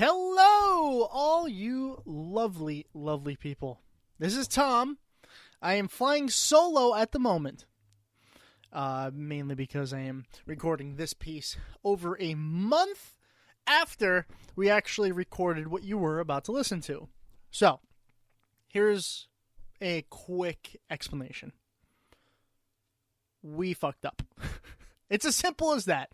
Hello, all you lovely, lovely people. This is Tom. I am flying solo at the moment, mainly because I am recording this piece over a month after we actually recorded what you were about to listen to. So, here's a quick explanation. We fucked up. It's as simple as that.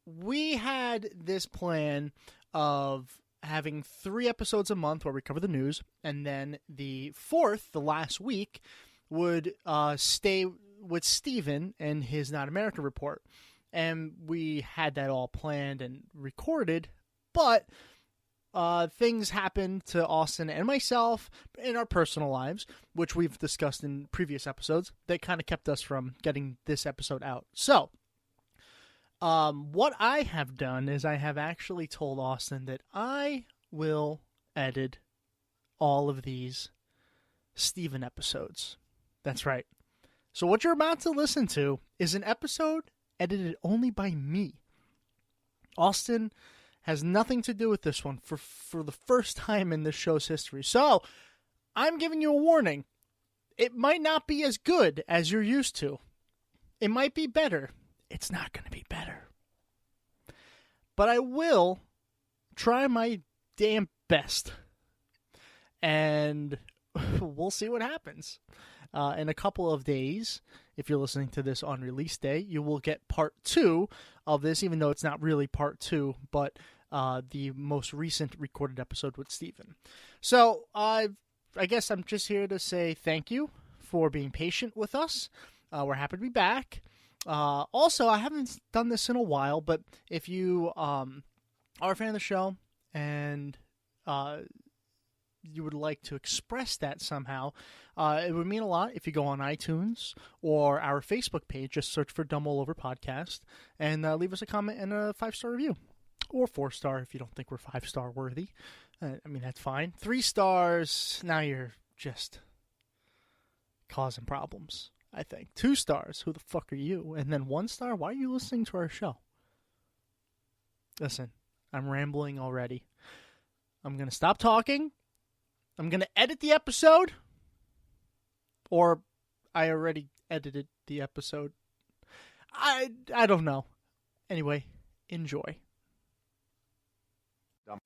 We had this plan of having 3 episodes a month where we cover the news, and then the 4th, the last week, would stay with Steven and his Not America report. And we had that all planned and recorded, but things happened to Austin and myself in our personal lives, which we've discussed in previous episodes, that kind of kept us from getting this episode out. So, what I have done is I have actually told Austin that I will edit all of these Steven episodes. That's right. So what you're about to listen to is an episode edited only by me. Austin has nothing to do with this one for the first time in this show's history. So I'm giving you a warning. It might not be as good as you're used to. It might be better. It's not going to be better. But I will try my damn best. And we'll see what happens. In a couple of days, if you're listening to this on release day, you will get part 2 of this, even though it's not really part 2, but the most recent recorded episode with Steven. So I guess I'm just here to say thank you for being patient with us. We're happy to be back. Also, I haven't done this in a while, but if you are a fan of the show and you would like to express that somehow, it would mean a lot if you go on iTunes or our Facebook page. Just search for Dumb All Over Podcast and leave us a comment and a 5-star review. Or 4-star if you don't think we're 5-star worthy. I mean, that's fine. 3 stars, now you're just causing problems, I think. 2 stars, who the fuck are you? And then 1 star, why are you listening to our show? Listen, I'm rambling already. I'm going to stop talking. I'm going to edit the episode. Or I already edited the episode. I don't know. Anyway, enjoy.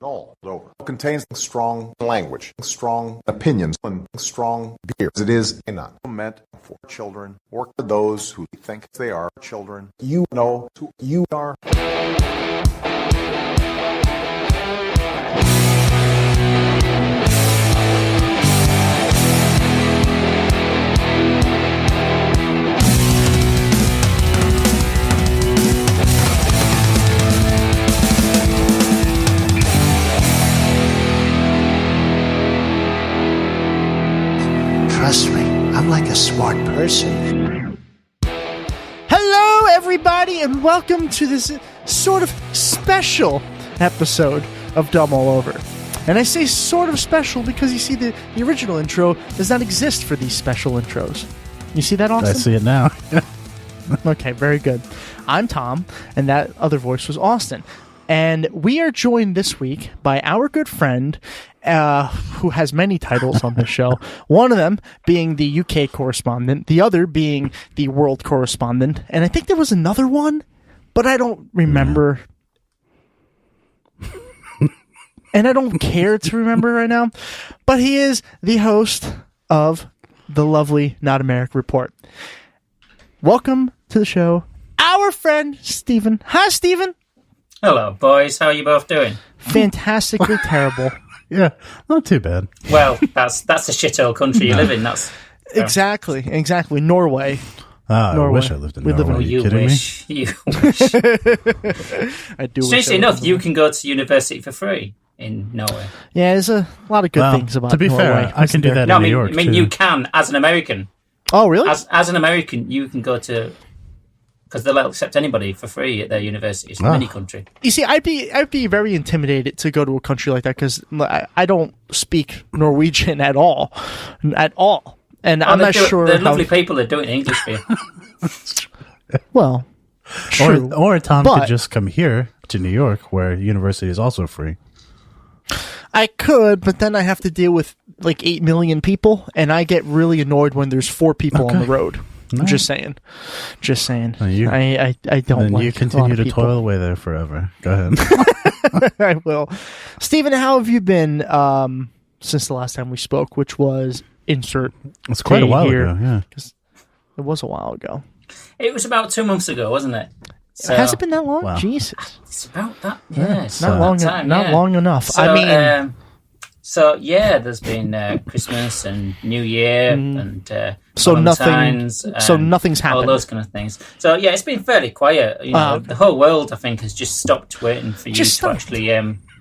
All over. Contains strong language, strong opinions, and strong beer. It is not meant for children or for those who think they are children. You know who you are. Trust me, I'm like a smart person. Hello, everybody, and welcome to this sort of special episode of Dumb All Over. And I say sort of special because you see the original intro does not exist for these special intros. You see that, Austin? I see it now. Okay, very good. I'm Tom, and that other voice was Austin. And we are joined this week by our good friend, who has many titles on this show. One of them being the UK correspondent, the other being the world correspondent, and I think there was another one, but I don't remember. And I don't care to remember right now. But he is the host of the lovely Not America Report. Welcome to the show, our friend Steven. Hi, Steven. Hello, boys. How are you both doing? Fantastically terrible. Yeah, not too bad. Well, that's a shithole country you live in. That's exactly. Norway. I wish I lived in Norway. Oh, you kidding wish. me? You wish. I do. Strangely enough, you can go to university for free in Norway. Yeah, there's a lot of good things about. To be Norway, fair, I can do that No, in New York. I mean, too. you can as an American. Oh, really? As an American, you can go to, because they'll accept anybody for free at their universities in any country. You see, I'd be very intimidated to go to a country like that because I don't speak Norwegian at all, and I'm not sure. The lovely people that do it in English for you. Well, true. Or Tom but could just come here to New York, where university is also free. I could, but then I have to deal with like 8 million people, and I get really annoyed when there's 4 people on the road. No. I'm just saying. Well, I don't then like you a lot continue of to people. toil away there forever. Go ahead. I will. Steven, how have you been since the last time we spoke, which was insert. It's quite a while ago, yeah. It was a while ago. It was about 2 months ago, wasn't it? So, Has it been that long? Wow. Jesus. It's about that, yeah. It's not long, time, not yeah. long enough. So, I mean... there's been Christmas and New Year and Valentine's nothing's happened. All those kind of things. So, yeah, it's been fairly quiet. You know, the whole world, I think, has just stopped waiting for you to actually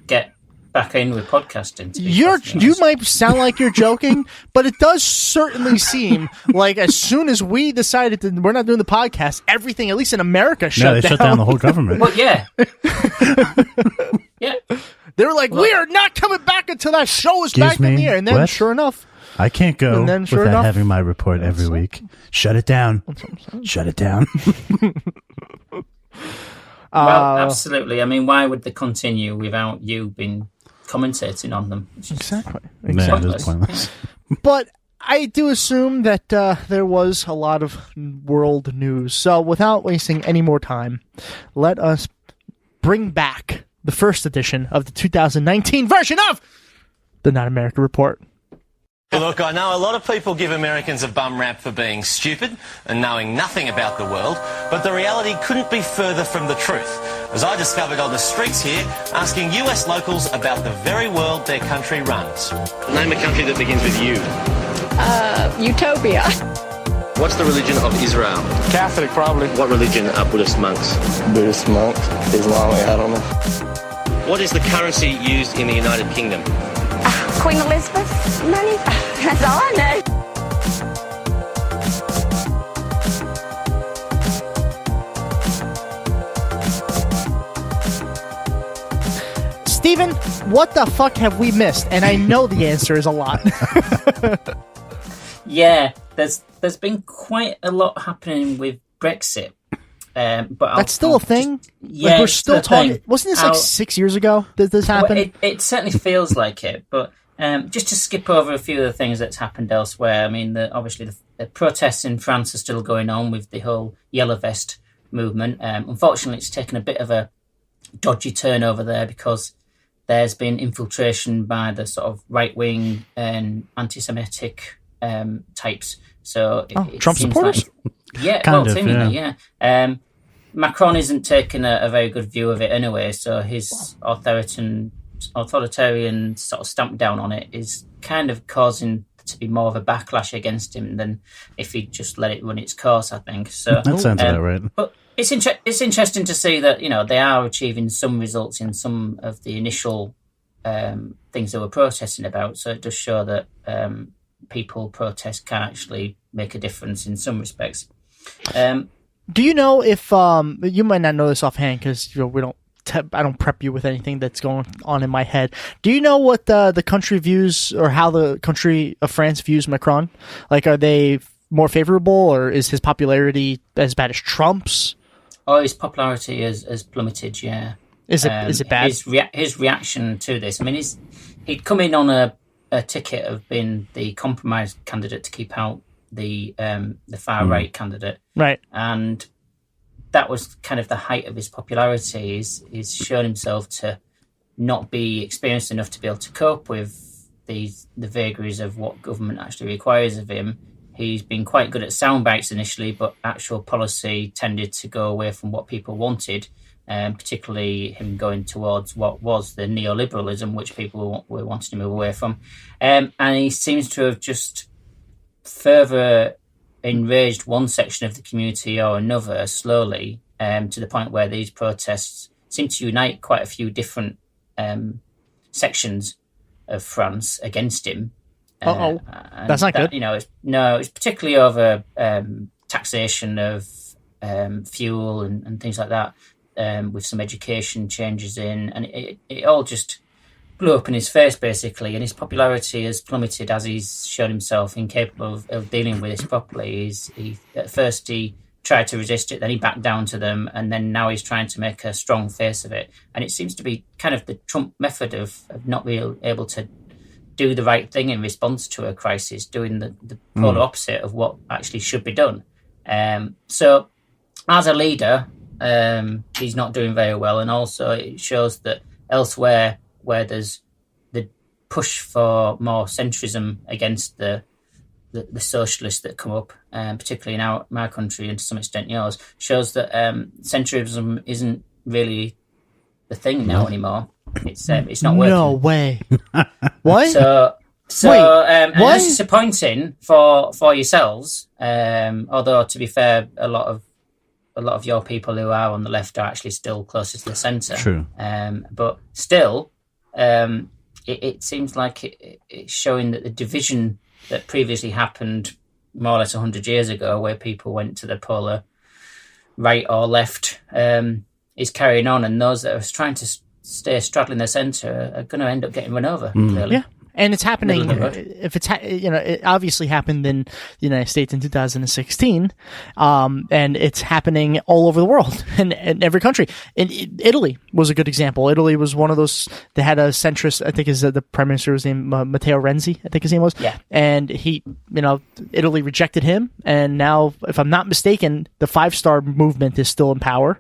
get back in with podcasting. You might sound like you're joking, but it does certainly seem like as soon as we decided that we're not doing the podcast, everything, at least in America, shut down. They shut down the whole government. Well, yeah. Yeah. They were like, we are not coming back until that show is back in the air. And then, sure enough... I can't go without having my report every week. Shut it down. Shut it down. Well, absolutely. I mean, why would they continue without you being commentating on them? Exactly. No, it is pointless. But I do assume that there was a lot of world news. So without wasting any more time, let us bring back the first edition of the 2019 version of the Not America Report. Look, I know a lot of people give Americans a bum rap for being stupid and knowing nothing about the world, but the reality couldn't be further from the truth, as I discovered on the streets here, asking US locals about the very world their country runs. Name a country that begins with U. Utopia. What's the religion of Israel? Catholic, probably. What religion are Buddhist monks? Buddhist monks, Islamic, I don't know. What is the currency used in the United Kingdom? Queen Elizabeth money. That's all I know. Steven, what the fuck have we missed? And I know the answer is a lot. Yeah, there's been quite a lot happening with Brexit. But that's still a thing? Yeah, like we're still talking. Thing. Wasn't this like 6 years ago that this happened? Well, it certainly feels like it, but just to skip over a few of the things that's happened elsewhere. I mean, obviously the protests in France are still going on with the whole yellow vest movement. Unfortunately, it's taken a bit of a dodgy turn over there because there's been infiltration by the sort of right-wing and anti-Semitic types. So Trump supporters? Seemingly. Macron isn't taking a very good view of it anyway, so his authoritarian sort of stamp down on it is kind of causing to be more of a backlash against him than if he just let it run its course, I think. So that sounds about right. But it's interesting to see that, you know, they are achieving some results in some of the initial things they were protesting about. So it does show that people protest can actually make a difference in some respects. Do you know if you might not know this offhand because we don't? I don't prep you with anything that's going on in my head. Do you know what the country views or how the country of France views Macron? Like, are they more favorable, or is his popularity as bad as Trump's? Oh, his popularity has plummeted. Yeah, is it bad? His reaction to this. I mean, he'd come in on a ticket of being the compromise candidate to keep out the far right candidate, right? And that was kind of the height of his popularity. He's shown himself to not be experienced enough to be able to cope with the vagaries of what government actually requires of him. He's been quite good at sound bites initially, but actual policy tended to go away from what people wanted, particularly him going towards what was the neoliberalism, which people were wanting to move away from. And he seems to have just further enraged one section of the community or another slowly, to the point where these protests seem to unite quite a few different sections of France against him. That's not good. You know, it's particularly over taxation of fuel and things like that, with some education changes in, and it all just blew up in his face, basically, and his popularity has plummeted as he's shown himself incapable of dealing with this properly. At first he tried to resist it, then he backed down to them, and then now he's trying to make a strong face of it. And it seems to be kind of the Trump method of not being able to do the right thing in response to a crisis, doing the polar opposite of what actually should be done. So as a leader, he's not doing very well, and also it shows that elsewhere where there's the push for more centrism against the socialists that come up, particularly in my country and to some extent yours, shows that centrism isn't really the thing now anymore. It's not working. No way. What? So Wait, and that's disappointing for yourselves. Although to be fair, a lot of your people who are on the left are actually still closer to the centre. True. But still, it seems like it's showing that the division that previously happened more or less 100 years ago, where people went to the polar right or left, is carrying on, and those that are trying to stay straddling the centre are going to end up getting run over. Clearly. Yeah. And it's happening. If it's it obviously happened in the United States in 2016, and it's happening all over the world in every country. In Italy was a good example. Italy was one of those. They had a centrist. I think the prime minister was named Matteo Renzi. I think his name was. Yeah. And he, Italy rejected him, and now, if I'm not mistaken, the 5-star movement is still in power.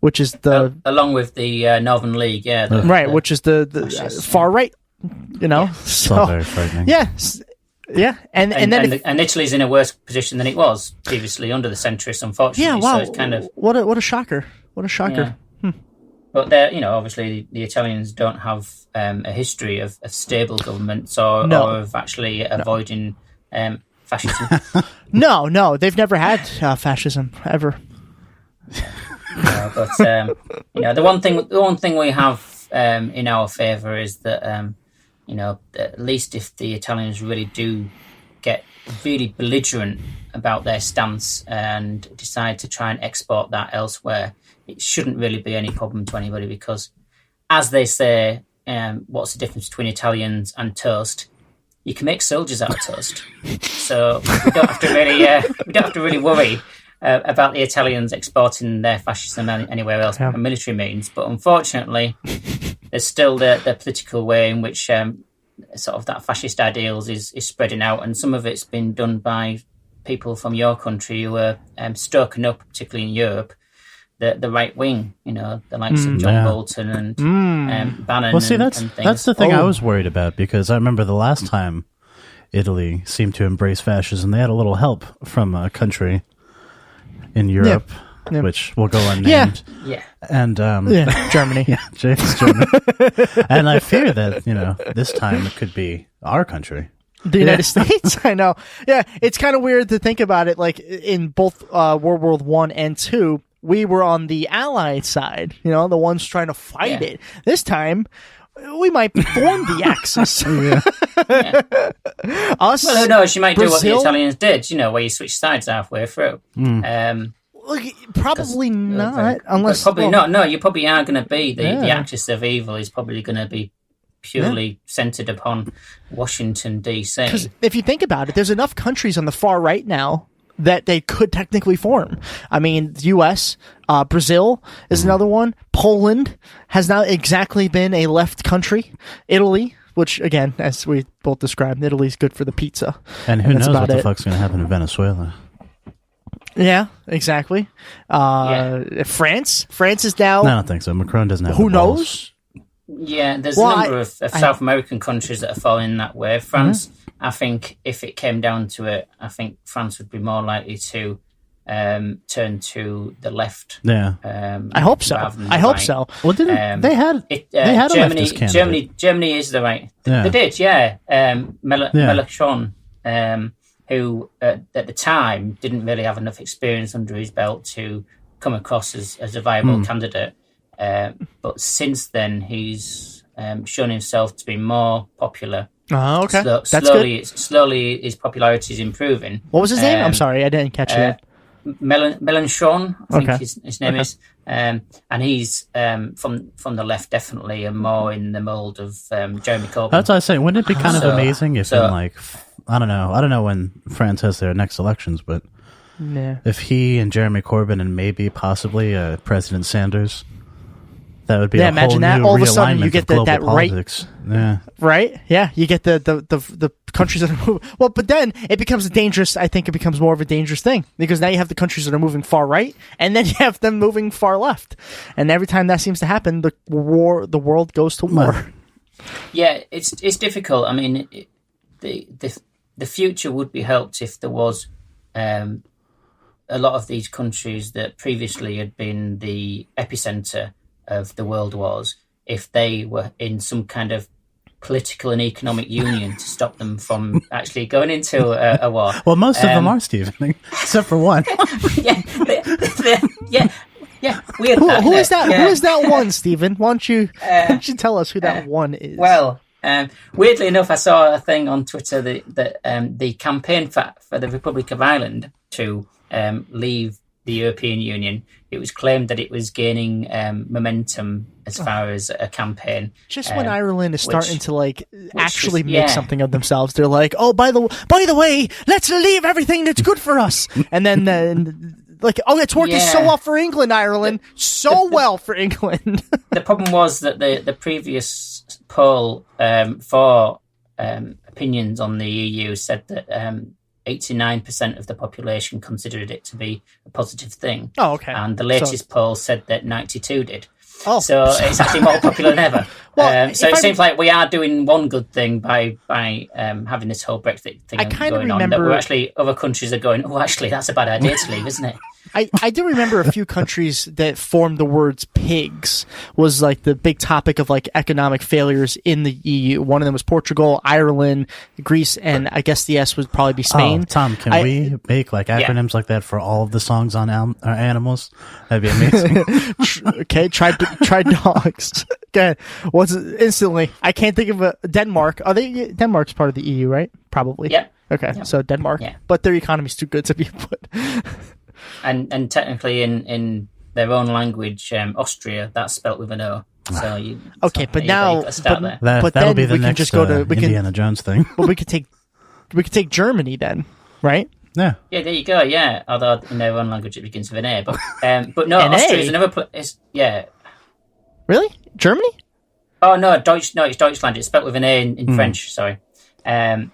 Which is along with the Northern League, which is the far right. So very frightening. Yeah, and then Italy's in a worse position than it was previously under the centrists, unfortunately. Yeah, wow. So it's kind of what a shocker! What a shocker! Yeah. But they're, obviously the Italians don't have a history of stable governments or of actually avoiding fascism. No, they've never had fascism ever. But the one thing we have in our favour is that at least if the Italians really do get really belligerent about their stance and decide to try and export that elsewhere, it shouldn't really be any problem to anybody, because, as they say, what's the difference between Italians and toast? You can make soldiers out of toast. So we don't have to really worry about the Italians exporting their fascism anywhere else for military means. But unfortunately, there's still the political way in which sort of that fascist ideals is spreading out, and some of it's been done by people from your country who are stoking up, particularly in Europe, the right wing, the likes of John Bolton and Bannon. Well, see, and things. that's the thing I was worried about, because I remember the last time Italy seemed to embrace fascism, they had a little help from a country in Europe, which will go unnamed. Yeah. And Germany. Yeah, it's Germany. And I fear that, this time it could be our country. The United States? I know. Yeah, it's kind of weird to think about it. Like, in both World War I and II, we were on the Allied side, the ones trying to fight it. This time, we might form the Axis. Us, well, who knows? You might Brazil, do what the Italians did, where you switch sides halfway through. Probably not, unless probably not. No, you probably are going to be the axis of evil is probably going to be purely centered upon Washington DC. Because if you think about it, there's enough countries on the far right now that they could technically form. I mean, the U.S., Brazil is another one. Poland has not exactly been a left country. Italy, which, again, as we both described, Italy's good for the pizza. And who knows what the fuck's going to happen in Venezuela. Yeah, exactly. France is now... No, I don't think so. Macron doesn't have Who knows? Yeah, there's a number of South American countries that are falling that way. France, I think, if it came down to it, I think France would be more likely to turn to the left. Yeah, I hope so. I hope so. Well, didn't they had Germany? A leftist candidate. Germany is the right. They did, yeah. Mélenchon, who at the time didn't really have enough experience under his belt to come across as a viable candidate. But since then, he's shown himself to be more popular. Oh, okay. That's good. Slowly, his popularity is improving. What was his name? I'm sorry, I didn't catch it. Mélenchon, I think his name is. And he's from the left, definitely, and more in the mould of Jeremy Corbyn. That's what I was saying. Wouldn't it be kind of amazing if in, like, I don't know when France has their next elections, but Yeah. If he and Jeremy Corbyn and maybe possibly President Sanders, that would be a imagine whole that. new All of a sudden you realignment get of global that right, politics. Yeah. right? Yeah, you get the countries that are moving. Well, but then it becomes I think it becomes more of a dangerous thing, because now you have the countries that are moving far right, and then you have them moving far left, and every time that seems to happen, the world goes to war. Yeah, it's difficult. I mean, the future would be helped if there was a lot of these countries that previously had been the epicenter of the world wars, if they were in some kind of political and economic union to stop them from actually going into a war. Well, most of them are, Stephen, except for one. Yeah. Weird. Who is that? Yeah. Who is that one, Stephen? Why don't you tell us who that one is? Well, weirdly enough, I saw a thing on Twitter that the campaign for the Republic of Ireland to leave the European Union, it was claimed that it was gaining momentum as far as a campaign. Just when Ireland is starting to actually make something of themselves, they're like, "Oh, by the way, let's leave everything that's good for us," and then. It's working so well for England, Ireland. Well for England. The problem was that the previous poll for opinions on the EU said that 89% of the population considered it to be a positive thing. Oh, okay. And the latest poll said that 92 did. Oh. So it's actually more popular than ever. Well, so it seems like we are doing one good thing by having this whole Brexit thing going on. That other countries are going, oh, actually, that's a bad idea to leave, isn't it? I do remember a few countries that formed the words pigs was the big topic of economic failures in the EU. One of them was Portugal, Ireland, Greece, and I guess the S would probably be Spain. Oh, Tom, can we make acronyms like that for all of the songs on animals? That'd be amazing. Okay, try dogs. Okay, instantly? I can't think of Denmark. Denmark's part of the EU, right? Probably. Yeah. Okay, so Denmark, but their economy's too good to be put. And technically in their own language, Austria, that's spelt with an O. So that'll be the next Indiana Jones thing. But we could take Germany then, right? Yeah. Yeah, there you go. Yeah, although in their own language it begins with an A, but no, Austria is another place. Yeah. Really, Germany? Oh no, it's Deutschland. It's spelt with an A in French. Sorry. But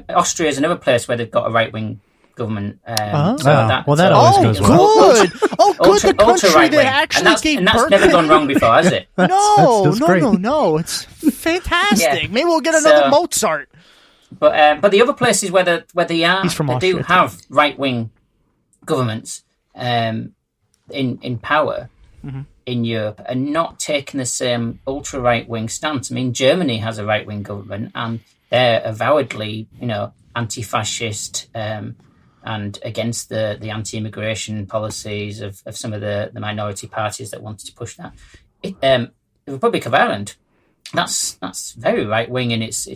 Austria is another place where they've got a right-wing government. That always goes well. Good. Good. The country that actually gave and that's birth. never gone wrong before, has it? No. It's fantastic. Yeah. Maybe we'll get another Mozart. But the other places where they do have right-wing governments in power in Europe are not taking the same ultra right-wing stance. I mean, Germany has a right-wing government, and they're avowedly, anti-fascist and against the anti-immigration policies of some of the minority parties that wanted to push that. The Republic of Ireland, that's very right-wing in its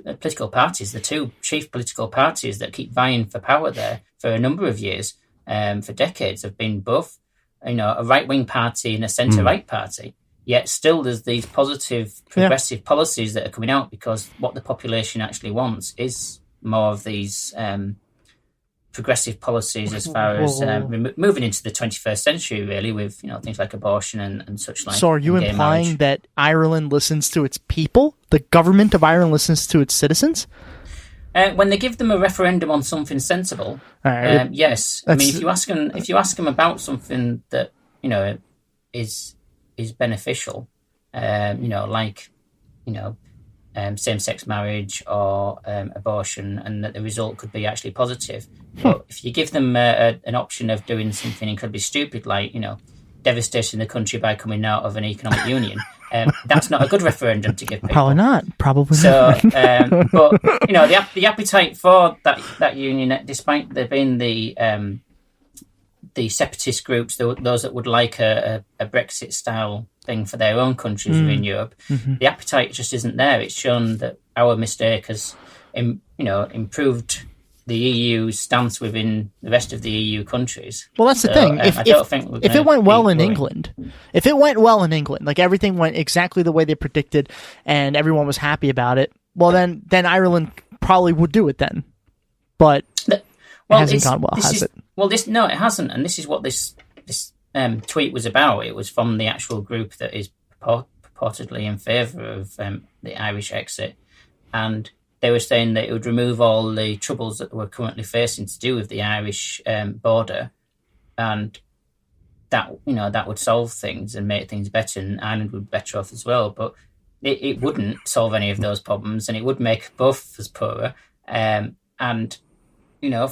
political parties. The two chief political parties that keep vying for power there for a number of years, for decades, have been both, a right-wing party and a centre-right party. Yet still there's these positive, progressive policies that are coming out, because what the population actually wants is more of these progressive policies as far as moving into the 21st century, really, with things like abortion and such like. So are you implying that Ireland listens to its people? The government of Ireland listens to its citizens? When they give them a referendum on something sensible, yes. I mean, if you ask them about something that is beneficial, same-sex marriage or abortion, and that the result could be actually positive. But if you give them an option of doing something incredibly stupid, like devastating the country by coming out of an economic union, that's not a good referendum to give people. Probably not. So, but the appetite for that union, despite there being the separatist groups, those that would like a Brexit style thing for their own countries within Europe, the appetite just isn't there. It's shown that our mistake has, improved the EU's stance within the rest of the EU countries. Well, that's the thing. If it went well in England, like everything went exactly the way they predicted, and everyone was happy about it, well, then Ireland probably would do it then. But Well, hasn't gone well, has it? Well, no, it hasn't, and this is what this tweet was about. It was from the actual group that is purportedly in favour of the Irish exit, and they were saying that it would remove all the troubles that we're currently facing to do with the Irish border, and that would solve things and make things better, and Ireland would be better off as well. But it wouldn't solve any of those problems, and it would make both of us poorer. And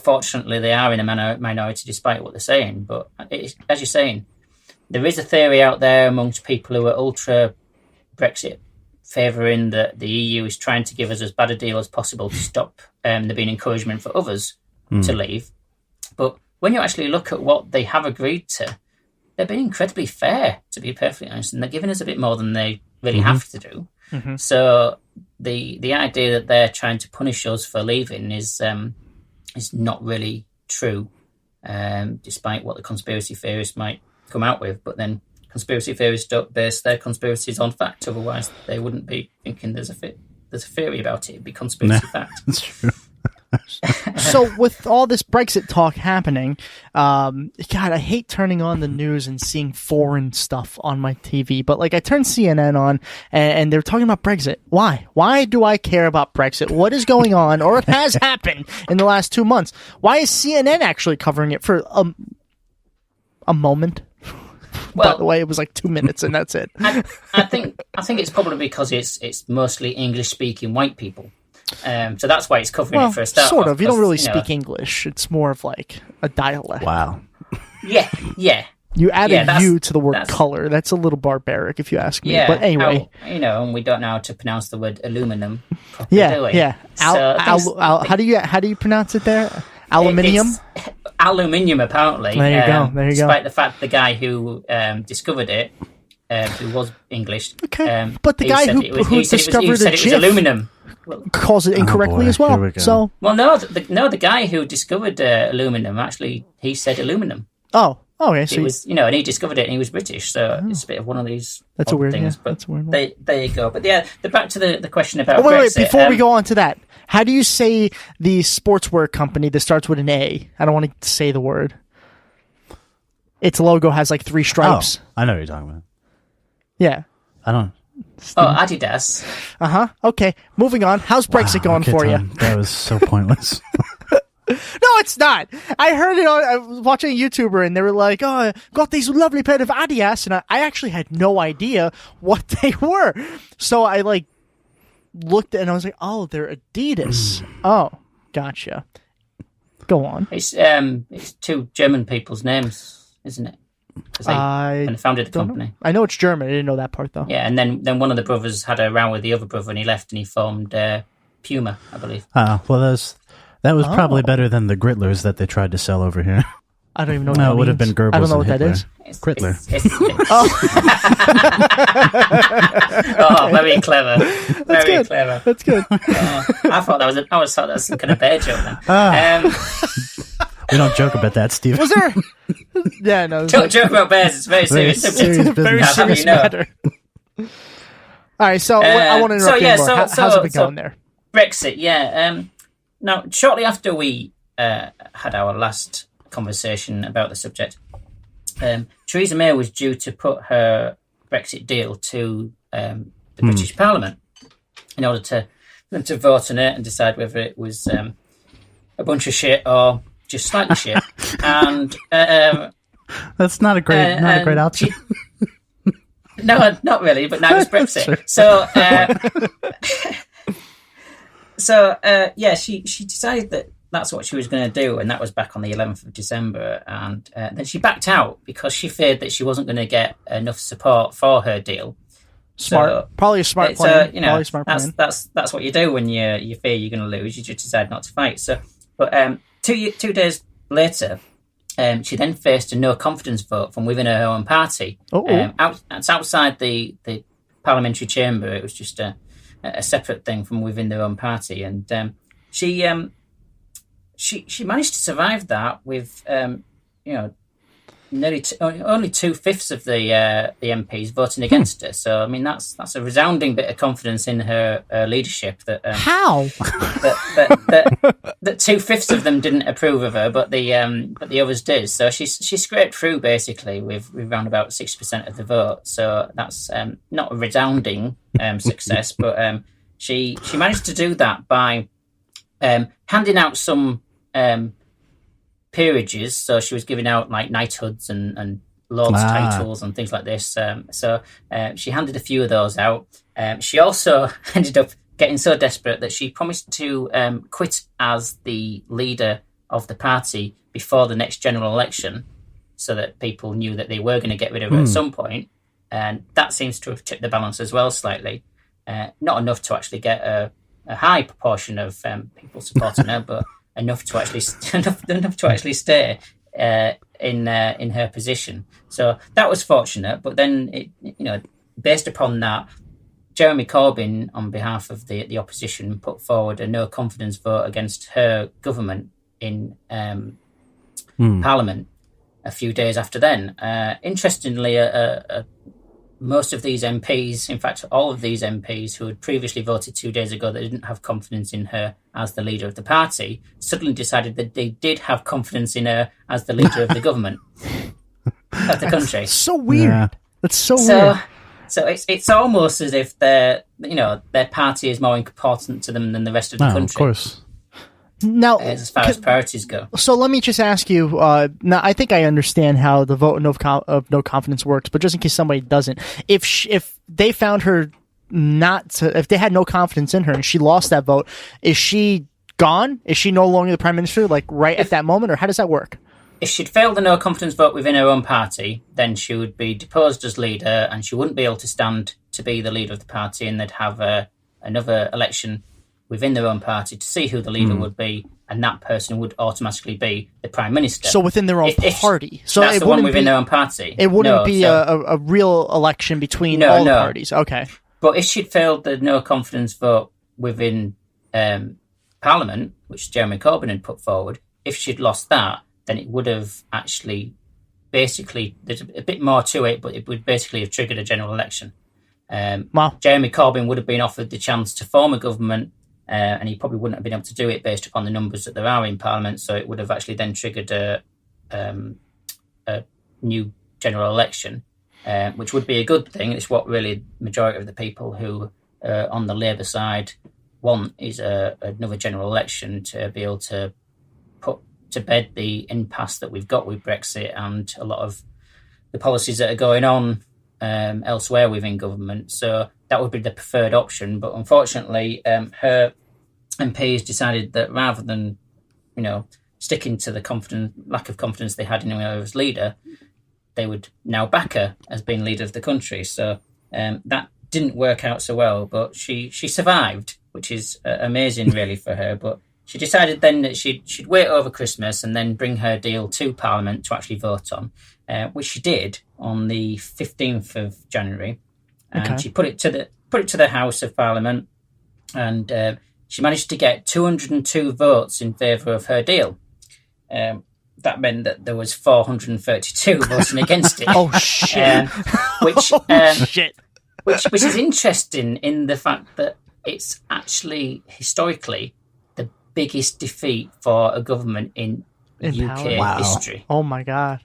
fortunately, they are in a minority despite what they're saying. But as you're saying, there is a theory out there amongst people who are ultra Brexit favouring that the EU is trying to give us as bad a deal as possible to stop there being encouragement for others to leave. But when you actually look at what they have agreed to, they've been incredibly fair, to be perfectly honest, and they're giving us a bit more than they really have to do. Mm-hmm. So the idea that they're trying to punish us for leaving is not really true, despite what the conspiracy theorists might come out with. But then conspiracy theorists don't base their conspiracies on fact, otherwise they wouldn't be thinking there's a theory about it. It'd be conspiracy fact. That's true. So with all this Brexit talk happening, God, I hate turning on the news and seeing foreign stuff on my TV. But I turned CNN on and they're talking about Brexit. Why? Why do I care about Brexit? What is going on or has happened in the last 2 months? Why is CNN actually covering it for a moment? Well, by the way, it was 2 minutes and that's it. I think it's probably because it's mostly English-speaking white people. So that's why it's covering it for a start. Sort of. You don't really speak English. It's more of a dialect. Wow. Yeah. You added "you" to the word "color." That's a little barbaric, if you ask me. Yeah, but anyway, and we don't know how to pronounce the word aluminum properly, do we? Yeah. How do you pronounce it there? Aluminium. It's aluminium, apparently. There you go. Despite the fact the guy who discovered it, who was English, but the guy who discovered it was aluminum. Calls it incorrectly as well. So the guy who discovered aluminum actually he said aluminum. Oh, okay. So it was and he discovered it and he was British, so it's a bit of one of these. That's a weird things. Yeah, but that's a weird one. There you go. But back to the question about. Wait. Before we go on to that, how do you say the sportswear company that starts with an A? I don't want to say the word. Its logo has 3 stripes. Oh, I know what you're talking about. Yeah. I don't. Adidas. Okay. Moving on. How's Brexit going for you? That was so pointless. No, it's not. I heard it I was watching a YouTuber and they were like, "Oh, I got these lovely pair of Adidas," and I actually had no idea what they were. So I looked and I was like, "Oh, they're Adidas." Oh, gotcha. Go on. It's 2 German people's names, isn't it? When they founded the company. I know it's German. I didn't know that part though. Yeah, and then one of the brothers had a row with the other brother, and he left, and he formed Puma, I believe. Well, that was probably better than the Grittlers that they tried to sell over here. I don't even know. No, it would have been Goebbels. I don't know what Hitler. That is. Grittler. Very clever. Very clever. That's good. I thought that was some kind of bear joke then. We don't joke about that, Steven. Was there? Yeah, no. Don't joke about bears. It's very serious. Very serious matter. All right, so I want to interrupt you more. How's it been going there? Brexit, yeah. Now, shortly after we had our last conversation about the subject, Theresa May was due to put her Brexit deal to the British Parliament in order to them to vote on it and decide whether it was a bunch of shit or just slightly shit. And that's not a great option. No, not really, but now it's Brexit. She decided that that's what she was going to do, and that was back on the 11th of December. And then she backed out because she feared that she wasn't going to get enough support for her deal. Probably a smart plan. Probably a smart plan. That's what you do when you fear you're going to lose. You just decide not to fight. So, but 2 days later, she then faced a no confidence vote from within her own party. It's outside the parliamentary chamber. It was just a separate thing from within their own party, and she managed to survive that with only 2/5 of the MPs voting against her. So I mean, that's a resounding bit of confidence in her leadership. That how that 2/5 of them didn't approve of her, but the others did. So she scraped through basically with around about 60% of the vote. So that's not a resounding success, but she managed to do that by handing out some peerages. So she was giving out like knighthoods and lord's titles and things like this. So she handed a few of those out. She also ended up getting so desperate that she promised to quit as the leader of the party before the next general election, so that people knew that they were going to get rid of her at some point. And that seems to have tipped the balance as well slightly. Not enough to actually get a high proportion of people supporting her, but enough to actually stay in her position. So that was fortunate. But then, based upon that, Jeremy Corbyn, on behalf of the opposition, put forward a no confidence vote against her government in Parliament a few days after then. Interestingly, most of these MPs, in fact, all of these MPs who had previously voted 2 days ago that didn't have confidence in her as the leader of the party, suddenly decided that they did have confidence in her as the leader of the government of the country. So weird. Yeah. That's so weird. So it's almost as if their party is more important to them than the rest of the country. Of course. Now, as far as priorities go. So let me just ask you. Now, I think I understand how the vote of no confidence works, but just in case somebody doesn't, if they found her if they had no confidence in her and she lost that vote, is she gone? Is she no longer the prime minister? Like at that moment, or how does that work? If she'd failed the no confidence vote within her own party, then she would be deposed as leader, and she wouldn't be able to stand to be the leader of the party, and they'd have another election within their own party to see who the leader would be, and that person would automatically be the prime minister. So within their own party. So that's it the one within their own party. It wouldn't be a real election between all the parties. Okay. But if she'd failed the no confidence vote within Parliament, which Jeremy Corbyn had put forward, if she'd lost that, then it would have actually basically, there's a bit more to it, but it would basically have triggered a general election. Wow. Jeremy Corbyn would have been offered the chance to form a government, and he probably wouldn't have been able to do it based upon the numbers that there are in Parliament, so it would have actually then triggered a new general election, which would be a good thing. It's what really the majority of the people who on the Labour side want, is another general election to be able to put to bed the impasse that we've got with Brexit and a lot of the policies that are going on elsewhere within government. So that would be the preferred option. But unfortunately, her MPs decided that rather than, sticking to the lack of confidence they had in her as leader, they would now back her as being leader of the country. So that didn't work out so well, but she survived, which is amazing really for her. But she decided then that she'd wait over Christmas and then bring her deal to Parliament to actually vote on, which she did on the 15th of January. And she put it to the House of Parliament, and she managed to get 202 votes in favour of her deal. That meant that there was 432 voting against it. Oh shit! Which is interesting in the fact that it's actually historically the biggest defeat for a government in UK history. Oh my god!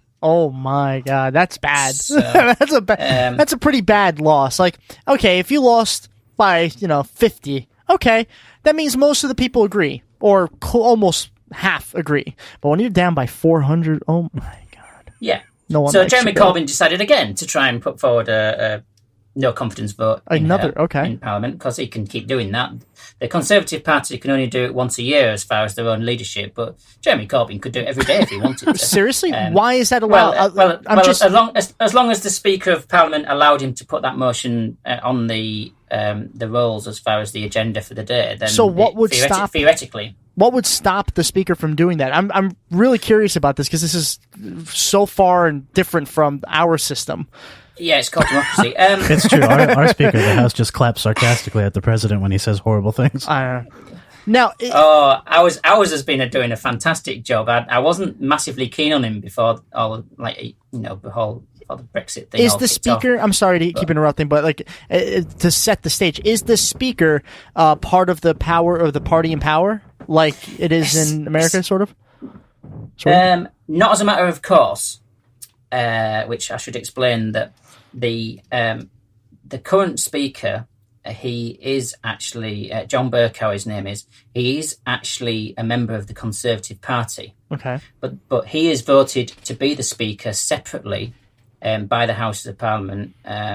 That's bad. So, that's a pretty bad loss. Like, okay, if you lost by 50, okay, that means most of the people agree, or almost half agree. But when you're down by 400, oh my god! Yeah. No one. So Jeremy Corbyn decided again to try and put forward a no confidence vote in Parliament, because he can keep doing that. The Conservative Party can only do it once a year as far as their own leadership, but Jeremy Corbyn could do it every day if he wanted to. Seriously? Why is that allowed? As long as the Speaker of Parliament allowed him to put that motion on the rolls as far as the agenda for the day, then so what would theoretically? What would stop the Speaker from doing that? I'm really curious about this, because this is so far and different from our system. Yeah, it's called democracy. It's true. Our Speaker of the House just claps sarcastically at the president when he says horrible things. Now, ours has been doing a fantastic job. I wasn't massively keen on him before before the Brexit thing. Is the Speaker? I'm sorry to keep interrupting, but to set the stage, is the Speaker part of the power of the party in power, like it is in America, sort of? Not as a matter of course, which I should explain that the current Speaker. He is actually John Bercow. His name is. He is actually a member of the Conservative Party. Okay, but he is voted to be the Speaker separately by the Houses of Parliament.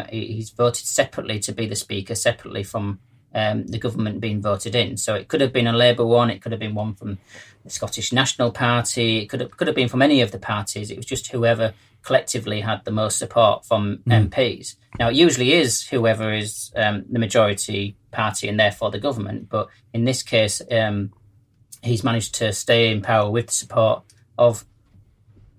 He's voted separately to be the Speaker, separately from the government being voted in. So it could have been a Labour one. It could have been one from the Scottish National Party. It could have been from any of the parties. It was just whoever collectively had the most support from MPs. Now, it usually is whoever is the majority party and therefore the government. But in this case, he's managed to stay in power with the support of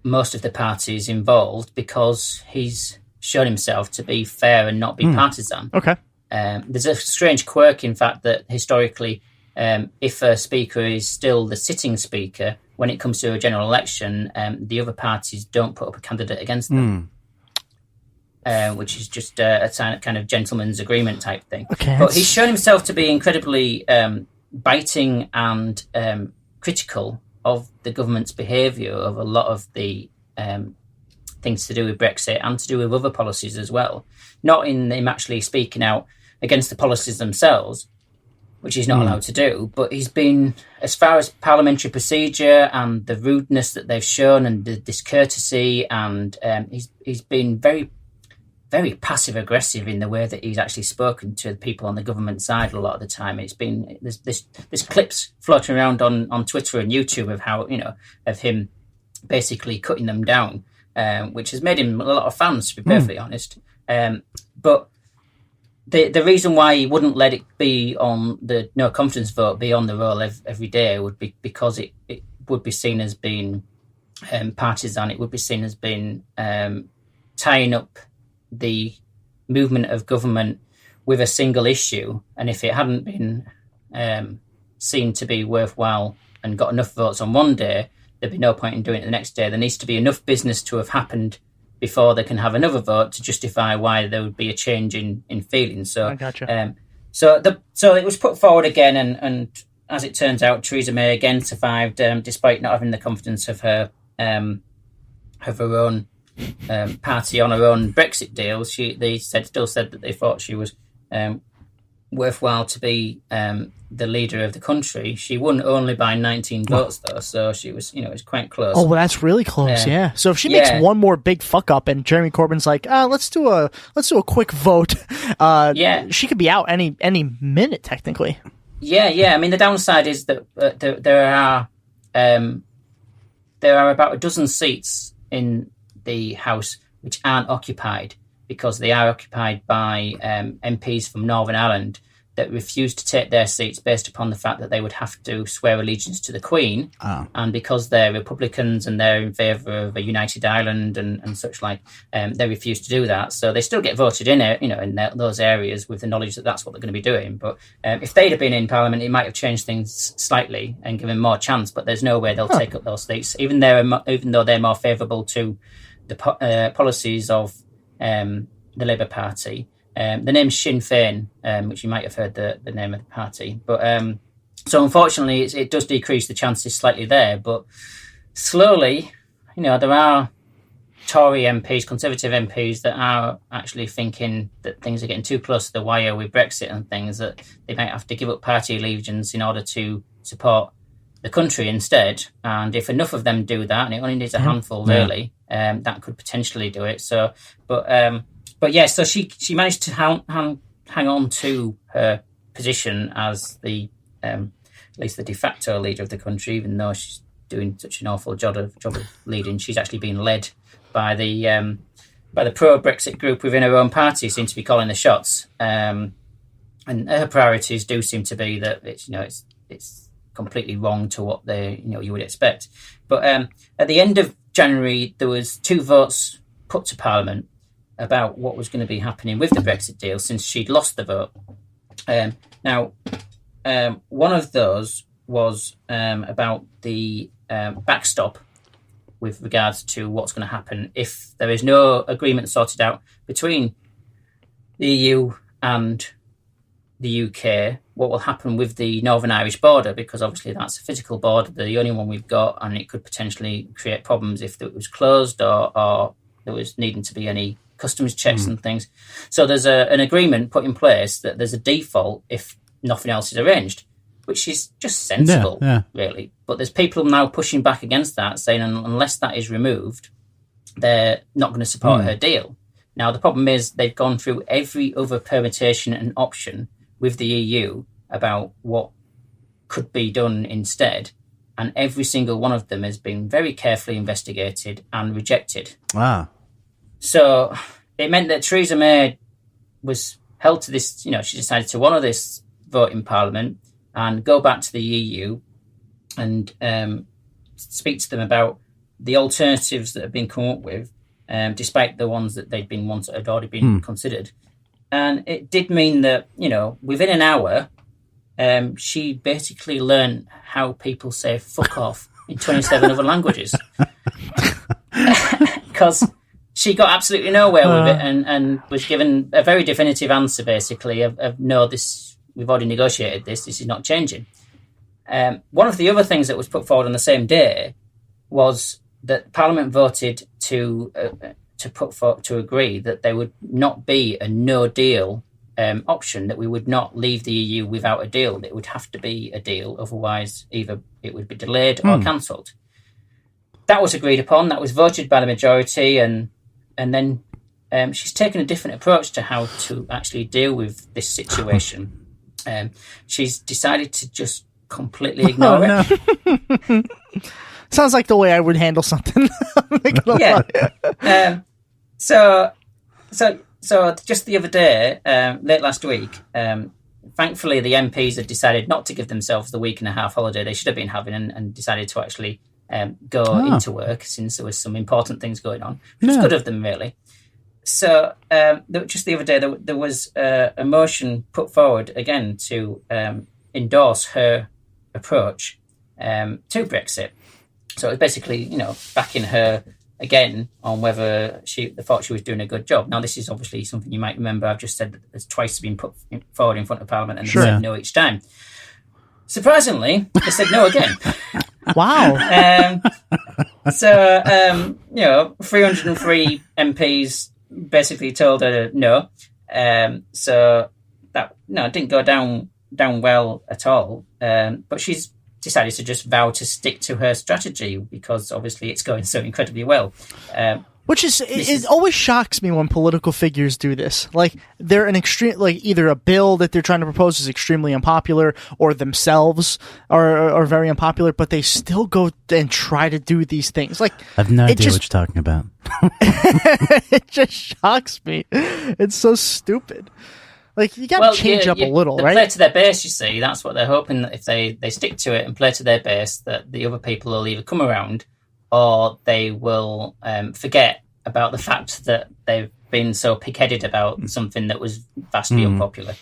most of the parties involved because he's shown himself to be fair and not be partisan. Okay. There's a strange quirk, in fact, that historically, if a speaker is still the sitting speaker, when it comes to a general election, the other parties don't put up a candidate against them, which is just a kind of gentleman's agreement type thing. Okay, but he's shown himself to be incredibly biting and critical of the government's behaviour of a lot of the things to do with Brexit and to do with other policies as well. Not in him actually speaking out against the policies themselves, which he's not allowed to do, but he's been, as far as parliamentary procedure and the rudeness that they've shown and the discourtesy, and he's been very, very passive aggressive in the way that he's actually spoken to the people on the government side a lot of the time. It's been there's clips floating around on Twitter and YouTube of how of him basically cutting them down, which has made him a lot of fans, to be perfectly honest. But the reason why he wouldn't let it be on the no confidence vote be on the roll every day would be because it would be seen as being partisan. It would be seen as being tying up the movement of government with a single issue. And if it hadn't been seen to be worthwhile and got enough votes on one day, there'd be no point in doing it the next day. There needs to be enough business to have happened before they can have another vote to justify why there would be a change in feeling. So, I gotcha. So it was put forward again, and as it turns out, Theresa May again survived, despite not having the confidence of her own party on her own Brexit deal. They still said that they thought she was worthwhile to be the leader of the country. She won only by 19 votes, though, so she was, it was quite close. Oh, well, that's really close. Yeah. So if she makes one more big fuck up, and Jeremy Corbyn's like, let's do a quick vote. She could be out any minute, technically. Yeah. I mean, the downside is that there are about a dozen seats in the House which aren't occupied, because they are occupied by MPs from Northern Ireland that refuse to take their seats based upon the fact that they would have to swear allegiance to the Queen. And because they're Republicans and they're in favour of a united Ireland and such like, they refuse to do that. So they still get voted in, in those areas with the knowledge that that's what they're going to be doing. But if they'd have been in Parliament, it might have changed things slightly and given more chance. But there's no way they'll take up those seats, even though they're more favourable to the policies of the Labour Party. The name's Sinn Féin, which you might have heard the name of the party. But so unfortunately, it does decrease the chances slightly there. But slowly, there are Tory MPs, Conservative MPs that are actually thinking that things are getting too close to the wire with Brexit and things, that they might have to give up party allegiance in order to support the country instead. And if enough of them do that, and it only needs a handful really, that could potentially do it. So, but yeah, so she managed to hang on to her position as the at least the de facto leader of the country, even though she's doing such an awful job of leading. She's actually being led by the pro-Brexit group within her own party, seem to be calling the shots. And her priorities do seem to be that it's completely wrong to what you would expect. But at the end of January, there was 2 votes put to Parliament about what was going to be happening with the Brexit deal, since she'd lost the vote. Now, one of those was about the backstop with regards to what's going to happen if there is no agreement sorted out between the EU and the UK, what will happen with the Northern Irish border, because obviously that's a physical border, the only one we've got, and it could potentially create problems if it was closed or there was needing to be any customs checks and things. So there's an agreement put in place that there's a default if nothing else is arranged, which is just sensible, really. But there's people now pushing back against that, saying unless that is removed, they're not going to support her deal. Now, the problem is they've gone through every other permutation and option with the EU about what could be done instead, and every single one of them has been very carefully investigated and rejected. Wow. So it meant that Theresa May was held to this, she decided to honour this vote in Parliament and go back to the EU and speak to them about the alternatives that have been come up with, despite the ones that they'd been ones that had already been considered. And it did mean that, within an hour, she basically learned how people say fuck off in 27 other languages. Because she got absolutely nowhere with it and was given a very definitive answer, basically, of no, this, we've already negotiated this is not changing. One of the other things that was put forward on the same day was that Parliament voted to agree that there would not be a no deal option, that we would not leave the EU without a deal. That it would have to be a deal, otherwise either it would be delayed or cancelled. That was agreed upon. That was voted by the majority, and then she's taken a different approach to how to actually deal with this situation. She's decided to just completely ignore it. Sounds like the way I would handle something. So just the other day, late last week, thankfully the MPs had decided not to give themselves the week and a half holiday they should have been having, and decided to actually go into work, since there was some important things going on, which was good of them, really. So just the other day, there was a motion put forward again to endorse her approach to Brexit. So it was basically, backing her again on whether they thought she was doing a good job. Now, this is obviously something you might remember. I've just said that it's twice been put forward in front of Parliament, and they said no each time. Surprisingly, they said no again. Wow. 303 MPs basically told her no. So that didn't go down well at all. But she's decided to just vow to stick to her strategy, because obviously it's going so incredibly well. Which it always shocks me when political figures do this. Like, they're an extreme, like either a bill that they're trying to propose is extremely unpopular, or themselves are very unpopular, but they still go and try to do these things. Like, I have no idea what you're talking about. It just shocks me. It's so stupid. Like, you got to change up a little, right? Play to their base, you see. That's what they're hoping, that if they stick to it and play to their base, that the other people will either come around or they will forget about the fact that they've been so pig-headed about something that was vastly unpopular.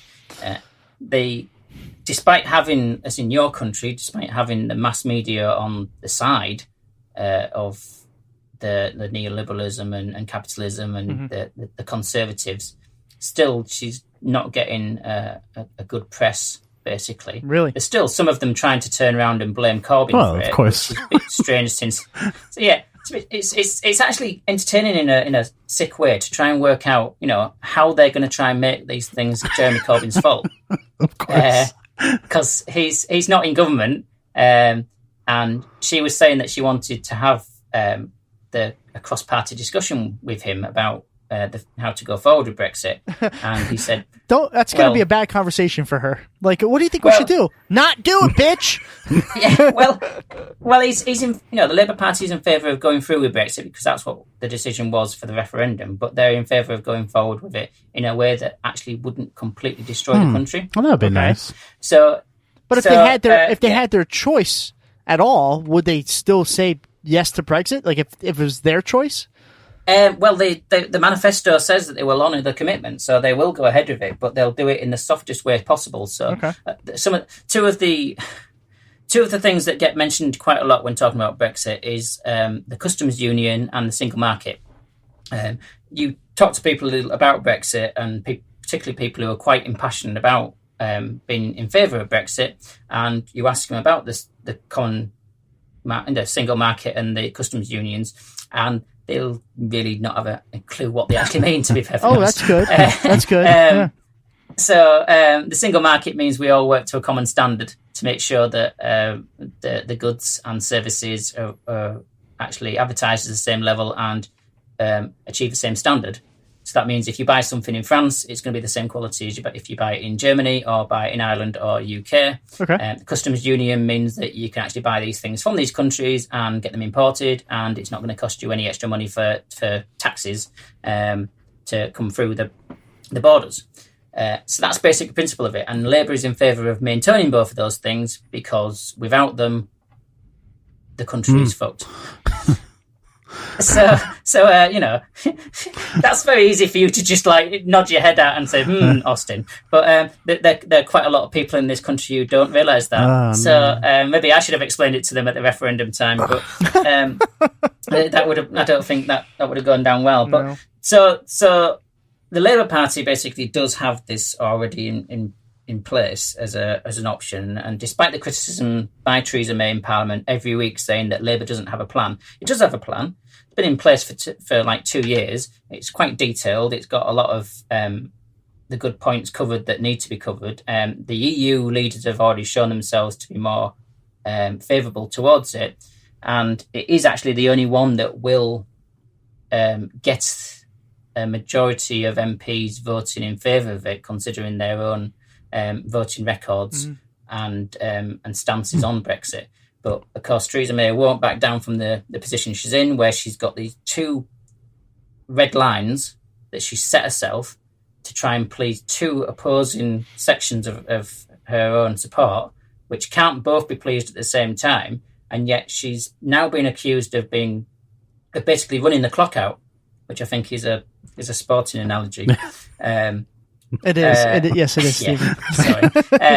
Despite having, as in your country, despite having the mass media on the side of the neoliberalism and capitalism and the conservatives, still she's not getting a good press, basically. Really? There's still some of them trying to turn around and blame Corbyn for it. Of course. Which is a bit strange since... So, yeah, it's actually entertaining in a sick way to try and work out, how they're going to try and make these things Jeremy Corbyn's fault. Of course. Because he's not in government, and she was saying that she wanted to have a cross-party discussion with him about how to go forward with Brexit, and he said, that's going to be a bad conversation for her. Like, what do you think we should do? Not do it, bitch. Yeah, well, he's in. The Labour Party is in favour of going through with Brexit, because that's what the decision was for the referendum. But they're in favour of going forward with it in a way that actually wouldn't completely destroy the country. Well, that'd be nice. So, but if they had their choice at all, would they still say yes to Brexit? Like, if it was their choice? Well, the manifesto says that they will honour the commitment, so they will go ahead with it, but they'll do it in the softest way possible. So, two of the things that get mentioned quite a lot when talking about Brexit is the customs union and the single market. You talk to people about Brexit, and particularly people who are quite impassioned about being in favour of Brexit, and you ask them about the single market and the customs unions, and they'll really not have a clue what they actually mean, to be perfectly honest. That's good. That's good. Yeah. So the single market means we all work to a common standard to make sure that the goods and services are actually advertised at the same level and achieve the same standard. So that means if you buy something in France, it's going to be the same quality as if you buy it in Germany or buy it in Ireland or UK. Okay. The customs union means that you can actually buy these things from these countries and get them imported, and it's not going to cost you any extra money for taxes to come through the borders. So that's basic principle of it. And Labour is in favour of maintaining both of those things because without them, the country is fucked. So that's very easy for you to just like nod your head out and say, Austin. But there are quite a lot of people in this country who don't realise that. Maybe I should have explained it to them at the referendum time. But I don't think that would have gone down well. But No. So the Labour Party basically does have this already in place as an option, and despite the criticism by Theresa May in Parliament every week saying that Labour doesn't have a plan, it does have a plan. It's been in place for like 2 years. It's quite detailed. It's got a lot of the good points covered that need to be covered. The EU leaders have already shown themselves to be more favourable towards it, and it is actually the only one that will get a majority of MPs voting in favour of it, considering their own voting records and stances on Brexit. But of course, Theresa May won't back down from the position she's in, where she's got these 2 red lines that she's set herself to try and please 2 opposing sections of her own support, which can't both be pleased at the same time. And yet she's now been accused of basically running the clock out, which I think is a sporting analogy. It is. Yes, it is, Steven. Sorry.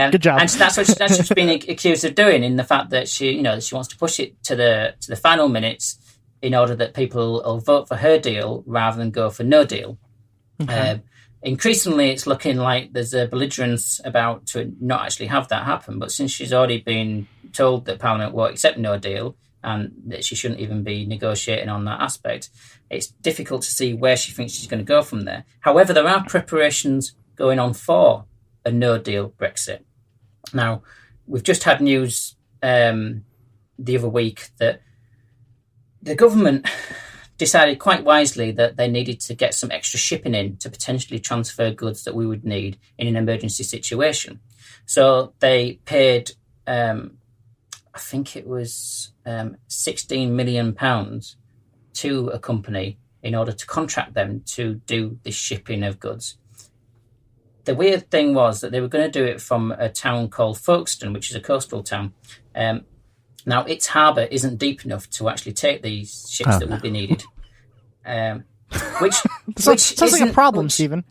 Good job. And that's what she's been accused of doing, in the fact that she wants to push it to the final minutes in order that people will vote for her deal rather than go for no deal. Okay. Increasingly, it's looking like there's a belligerence about to not actually have that happen. But since she's already been told that Parliament won't accept no deal and that she shouldn't even be negotiating on that aspect, it's difficult to see where she thinks she's going to go from there. However, there are preparations going on for a no-deal Brexit. Now, we've just had news the other week that the government decided quite wisely that they needed to get some extra shipping in to potentially transfer goods that we would need in an emergency situation. So they paid, I think it was £16 million to a company in order to contract them to do this shipping of goods. The weird thing was that they were going to do it from a town called Folkestone, which is a coastal town. Now, its harbour isn't deep enough to actually take these ships that would be needed. Which sounds like a problem, Stephen.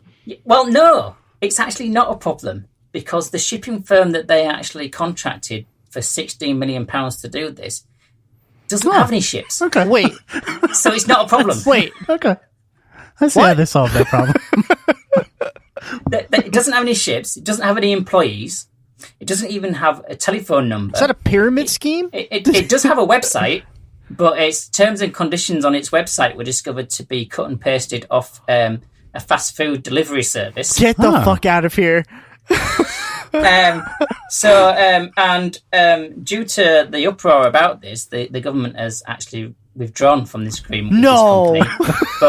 Well, no, it's actually not a problem, because the shipping firm that they actually contracted for £16 million to do this doesn't have any ships. Okay. Wait. So it's not a problem. Wait. Okay. I see how they solved that problem. It doesn't have any ships. It doesn't have any employees. It doesn't even have a telephone number. Is that a pyramid scheme? It does have a website, but its terms and conditions on its website were discovered to be cut and pasted off a fast food delivery service. Get the fuck out of here. Due to the uproar about this, the government has actually withdrawn from this agreement with this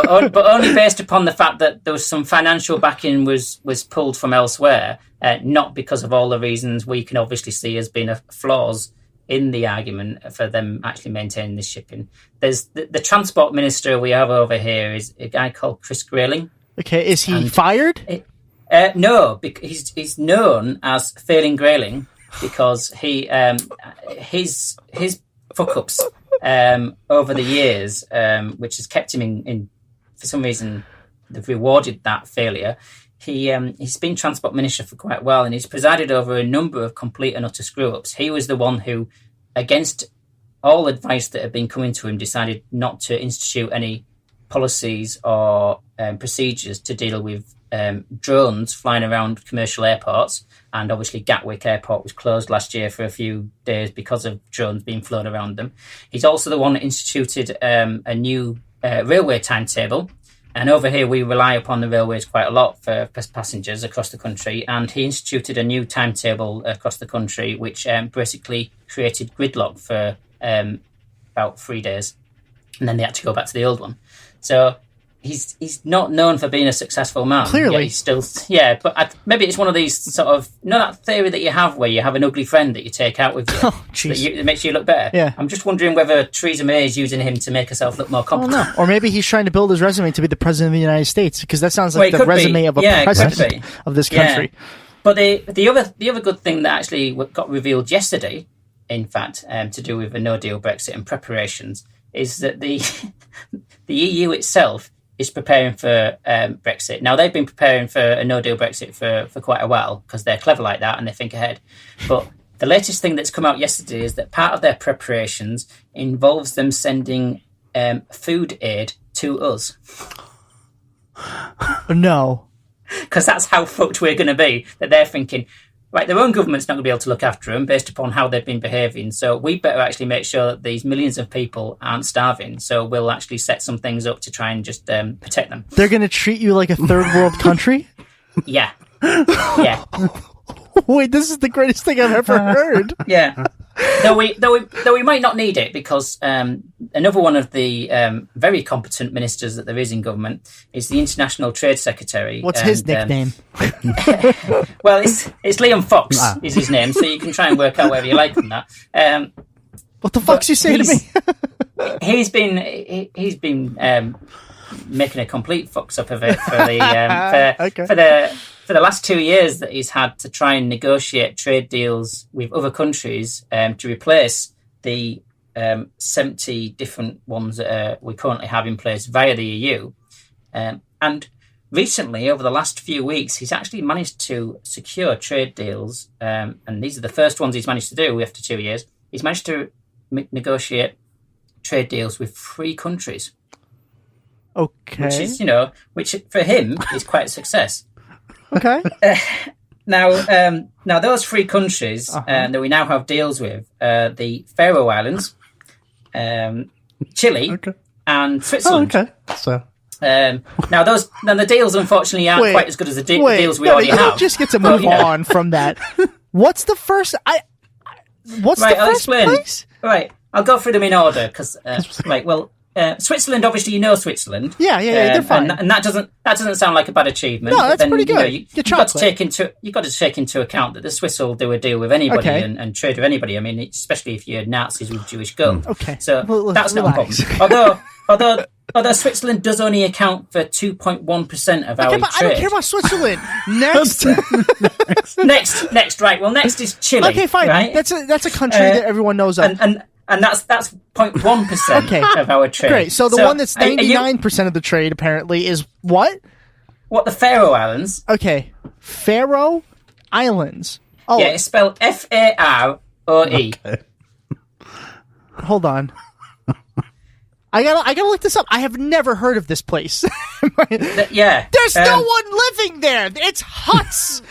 company, but only based upon the fact that there was some financial backing was pulled from elsewhere, not because of all the reasons we can obviously see as being flaws in the argument for them actually maintaining this shipping. There's the transport minister we have over here is a guy called Chris Grayling. Okay, is he fired? No, because he's known as Failing Grayling because his fuck ups over the years, which has kept him in for some reason they've rewarded that failure. He's been transport minister for quite a while, and he's presided over a number of complete and utter screw-ups. He was the one who, against all advice that had been coming to him, decided not to institute any policies or procedures to deal with drones flying around commercial airports. And obviously Gatwick Airport was closed last year for a few days because of drones being flown around them. He's also the one that instituted a new railway timetable. And over here, we rely upon the railways quite a lot for passengers across the country. And he instituted a new timetable across the country, which basically created gridlock for about 3 days. And then they had to go back to the old one. So he's not known for being a successful man. Clearly. He's still, but maybe it's one of these sort of, that theory that you have where you have an ugly friend that you take out with you. Oh, jeez. That makes you look better. Yeah. I'm just wondering whether Theresa May is using him to make herself look more competent. No. Or maybe he's trying to build his resume to be the president of the United States, because that sounds like the resume of a president of this country. Yeah. But the other good thing that actually got revealed yesterday, in fact, to do with a no-deal Brexit and preparations, is that the EU itself is preparing for Brexit. Now, they've been preparing for a no-deal Brexit for quite a while because they're clever like that and they think ahead. But the latest thing that's come out yesterday is that part of their preparations involves them sending food aid to us. No. Because that's how fucked we're going to be, that they're thinking, right, their own government's not going to be able to look after them based upon how they've been behaving. So we better actually make sure that these millions of people aren't starving. So we'll actually set some things up to try and just protect them. They're going to treat you like a third world country? Yeah. Yeah. Wait, this is the greatest thing I've ever heard. Yeah. Though we might not need it, because another one of the very competent ministers that there is in government is the International Trade Secretary. What's his nickname? Well, it's Liam Fox is his name, so you can try and work out whether you like him that. What the fuck's you saying to me? He's been making a complete fucks up of it for the last 2 years that he's had to try and negotiate trade deals with other countries to replace the 70 different ones that we currently have in place via the EU. And recently, over the last few weeks, he's actually managed to secure trade deals, and these are the first ones he's managed to do after 2 years. He's managed to negotiate trade deals with 3 countries. Okay. Which is, which for him is quite a success. Okay. Now those 3 countries that we now have deals with, the Faroe Islands, Chile, and Switzerland. Oh, okay. So. Now the deals unfortunately aren't quite as good as the deals we already have. Just get to move on from that. What's the first? What's the first place? Right, I'll go through them in order because Switzerland, obviously, Switzerland. Yeah, they're fine, and that doesn't sound like a bad achievement. No, that's pretty good. You've got to take into account that the Swiss will do a deal with anybody and trade with anybody. I mean, especially if you're Nazis with Jewish girls. Okay, so that's not a problem. Although Switzerland does only account for 2.1% of our trade. I don't care about Switzerland. Next. Next. Right. Well, next is Chile. Okay, fine. Right? That's a country that everyone knows of. And that's 0.1% of our trade. Great. So the one that's 99% of the trade apparently is what? What, the Faroe Islands? Okay. Faroe Islands. Oh. Yeah, it's spelled Faroe. Okay. Hold on. I gotta look this up. I have never heard of this place. There's no one living there. It's huts.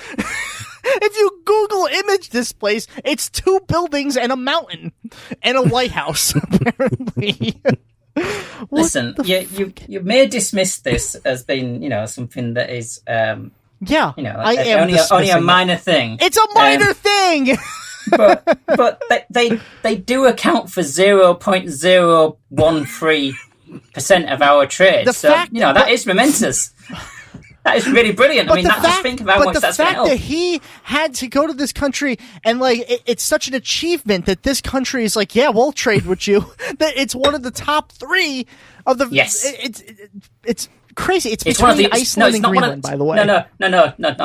If you Google image this place, it's 2 buildings and a mountain and a lighthouse. Apparently. Listen, you may dismiss this as being something that is only a minor thing. It's a minor thing. but they do account for 0.013% of our trade. That is momentous. That is really brilliant. Just think about how much that's going to help. But the fact that he had to go to this country and it's such an achievement that this country is like, yeah, we'll trade with you. That it's one of the top 3 of the. Yes, it's crazy. It's between Iceland and Greenland, by the way. No,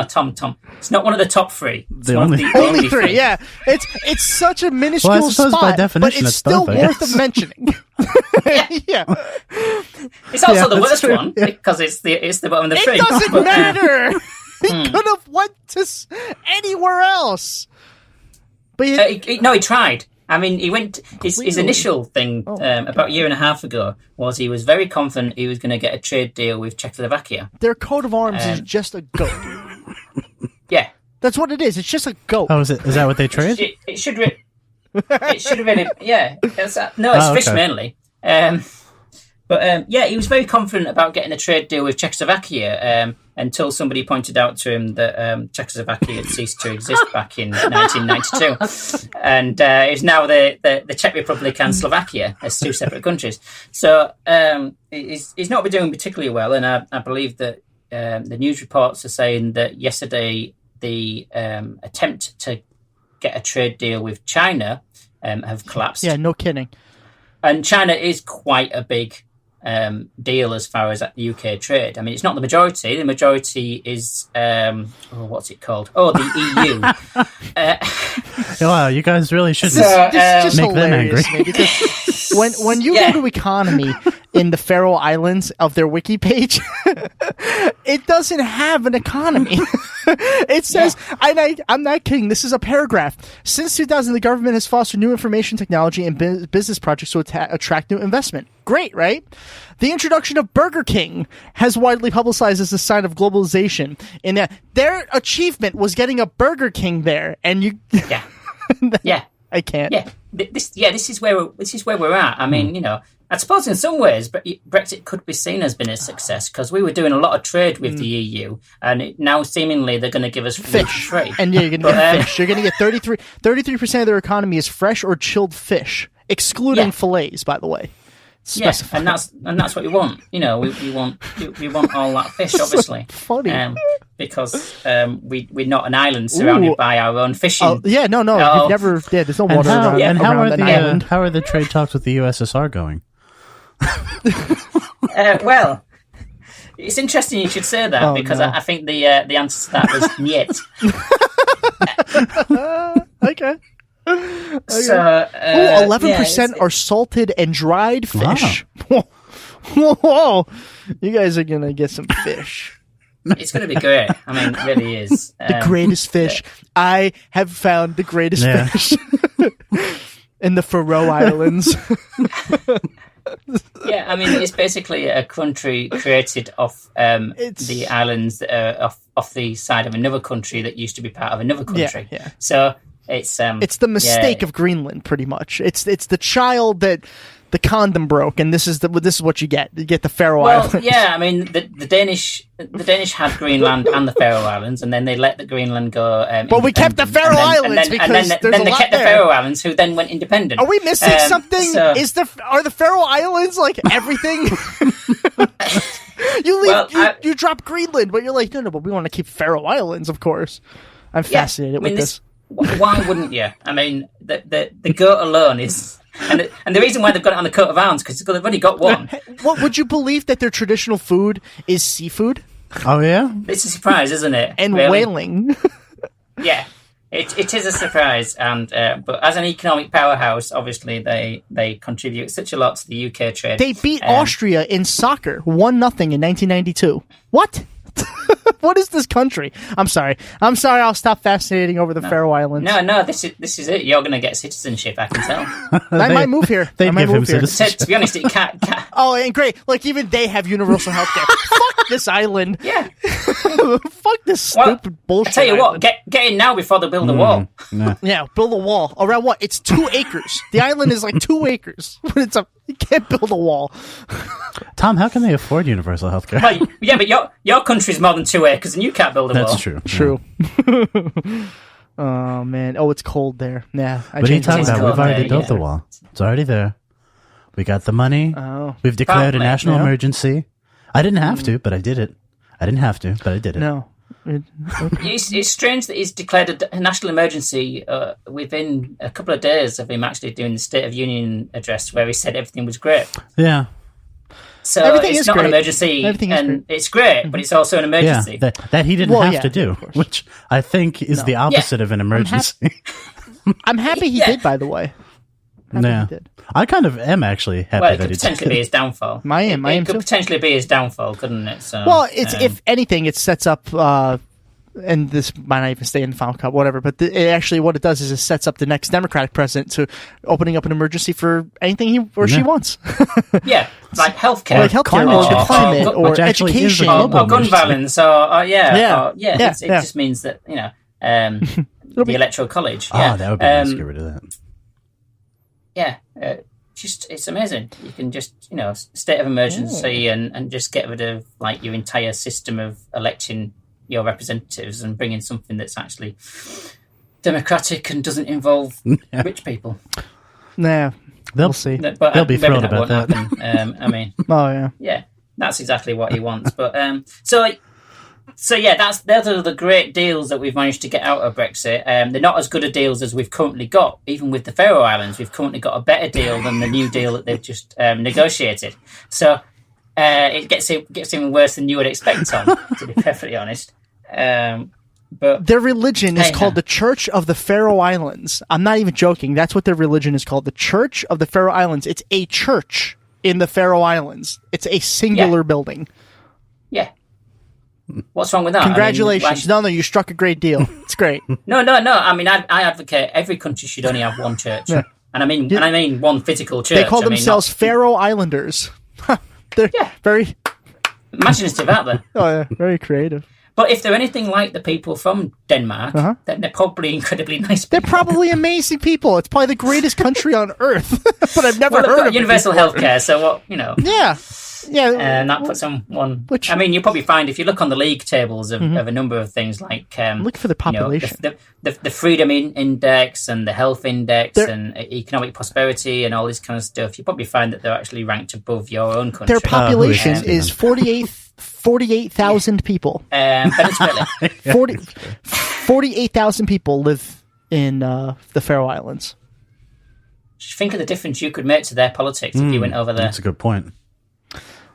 Tom. It's not one of the top 3. It's only 3. Yeah, it's such a minuscule spot, by definition, but it's still worth of mentioning. Yeah. It's also the worst true. one because it's the bottom of the tree. It doesn't matter. He could have went to anywhere else. But he tried. I mean, he went. His initial thing about a year and a half ago was he was very confident he was going to get a trade deal with Czechoslovakia. Their coat of arms is just a goat. Yeah, that's what it is. It's just a goat. Oh, is that what they trade? It should have been. Yeah, it's fish okay. mainly. But he was very confident about getting a trade deal with Czechoslovakia until somebody pointed out to him that Czechoslovakia had ceased to exist back in 1992. And it's now the Czech Republic and Slovakia as two separate countries. So he's not been doing particularly well. And I believe that the news reports are saying that yesterday the attempt to get a trade deal with China have collapsed. Yeah, no kidding. And China is quite a big deal as far as UK trade. I mean, it's not the majority. The majority is what's it called? Oh, the EU. Wow, you guys really should just make them angry. When you go to economy in the Faroe Islands of their wiki page, it doesn't have an economy. It says, I'm not kidding, this is a paragraph. Since 2000, the government has fostered new information technology and business projects to attract new investment. Great, right? The introduction of Burger King has widely publicized as a sign of globalization in that their achievement was getting a Burger King there, and you... Yeah. Yeah. I can't. Yeah. This is where we're at. I mean, I suppose in some ways, Brexit could be seen as being a success because we were doing a lot of trade with the EU, and now seemingly they're going to give us fish. Free. And you're going to get fish. You're going to get 33% of their economy is fresh or chilled fish, excluding fillets, by the way. Specified. Yeah, and that's what we want. We want all that fish, obviously. So funny. Because we're not an island surrounded by our own fishing. Oh, yeah, no. You've never. Yeah, there's no water around an island. How are the trade talks with the USSR going? Well, it's interesting you should say that because I think the answer to that was niet. Okay. So 11% are salted and dried fish. Wow. Whoa. You guys are gonna get some fish. It's going to be great. I mean, it really is. The greatest fish. I have found the greatest fish in the Faroe Islands. Yeah, I mean, it's basically a country created off the islands that are off the side of another country that used to be part of another country. Yeah. So it's the mistake of Greenland, pretty much. It's the child that the condom broke, and this is what you get. You get the Faroe Islands. Yeah, I mean the Danish had Greenland and the Faroe Islands, and then they let the Greenland go. But we kept the Faroe Islands because there's a lot they kept there. the Faroe Islands, who then went independent. Are we missing something? Are the Faroe Islands like everything? You drop Greenland, but you're like, no, but we want to keep Faroe Islands, of course. I'm fascinated with this. Why wouldn't you? I mean, the goat alone is. And the reason why they've got it on the coat of arms because they've only got one. What would you believe that their traditional food is seafood? Oh yeah, it's a surprise, isn't it? And really? whaling. Yeah, it is a surprise, and but as an economic powerhouse, obviously they contribute such a lot to the UK trade. They beat Austria in soccer 1-0 in 1992. What? What is this country? I'm sorry. I'll stop fascinating over the Faroe Islands. No. This is it. You're going to get citizenship. I can tell. I might move here. They give him citizenship. To be honest, it can't. Oh, and great. Like even they have universal health care. Fuck this island. Yeah. Fuck this stupid bullshit. I tell you island. what. Get in now before they build a wall. No. Yeah, build a wall around what? It's 2 acres. The island is like 2 acres. You can't build a wall. Tom, how can they afford universal health care? Well, yeah, but your country's more than 2 acres, and you can't build a wall. That's true. True. Oh man. Oh, it's cold there. Yeah. What are you talking about? We've already built the wall. It's already there. We got the money. Oh. We've declared a national emergency. I didn't have to, but I did it. I didn't have to, but I did it. No. It's strange that he's declared a national emergency within a couple of days of him actually doing the State of Union address where he said everything was great. Yeah. So everything it's is not great. an emergency, and it's great, but it's also an emergency. Yeah, that he didn't have to do, which I think is the opposite of an emergency. I'm happy he did, by the way. Yeah. he did. I kind of am actually happy Well, it that could he potentially be did. his downfall. It could too. potentially be his downfall, couldn't it? So, Well, it's if anything, it sets up. And this might not even stay in the final cut, whatever. But it actually, what it does is it sets up the next Democratic president to opening up an emergency for anything he or she wants. yeah, like healthcare, like healthcare, or the climate, or which actually is education, a global or gun emergency. violence, it Yeah. just means that the electoral college. Yeah, that would be nice to get rid of that. Yeah, it's amazing. You can just state of emergency and just get rid of like your entire system of electing your representatives and bring in something that's actually democratic and doesn't involve rich people. Nah, we'll see. But They'll be maybe thrilled that about won't that. happen. I mean, yeah, that's exactly what he wants. But so yeah, those are the great deals that we've managed to get out of Brexit. They're not as good a deals as we've currently got. Even with the Faroe Islands, we've currently got a better deal than the new deal that they've just negotiated. So it gets even worse than you would expect, Tom, to be perfectly honest. But their religion is called the Church of the Faroe Islands. I'm not even joking. That's what their religion is called, the Church of the Faroe Islands. It's a church in the Faroe Islands. It's a singular building. Yeah. What's wrong with that? Congratulations. No, you struck a great deal. It's great. No. I mean, I advocate every country should only have one church. Yeah. And I mean one physical church. They call themselves Faroe Islanders. They're very imaginative out there. Oh, yeah, very creative. But if they're anything like the people from Denmark, then they're probably incredibly nice people. They're probably amazing people. It's probably the greatest country on earth. But I've never heard of universal it before. healthcare, so what, Yeah. And that puts them one. I mean, you'll probably find if you look on the league tables of a number of things like look for the population, the freedom index and the health index and economic prosperity and all this kind of stuff. You probably find that they're actually ranked above your own country. Their population is 48,000 people. Venezuela. 48,000 people live in the Faroe Islands. Just think of the difference you could make to their politics if you went over there. That's a good point.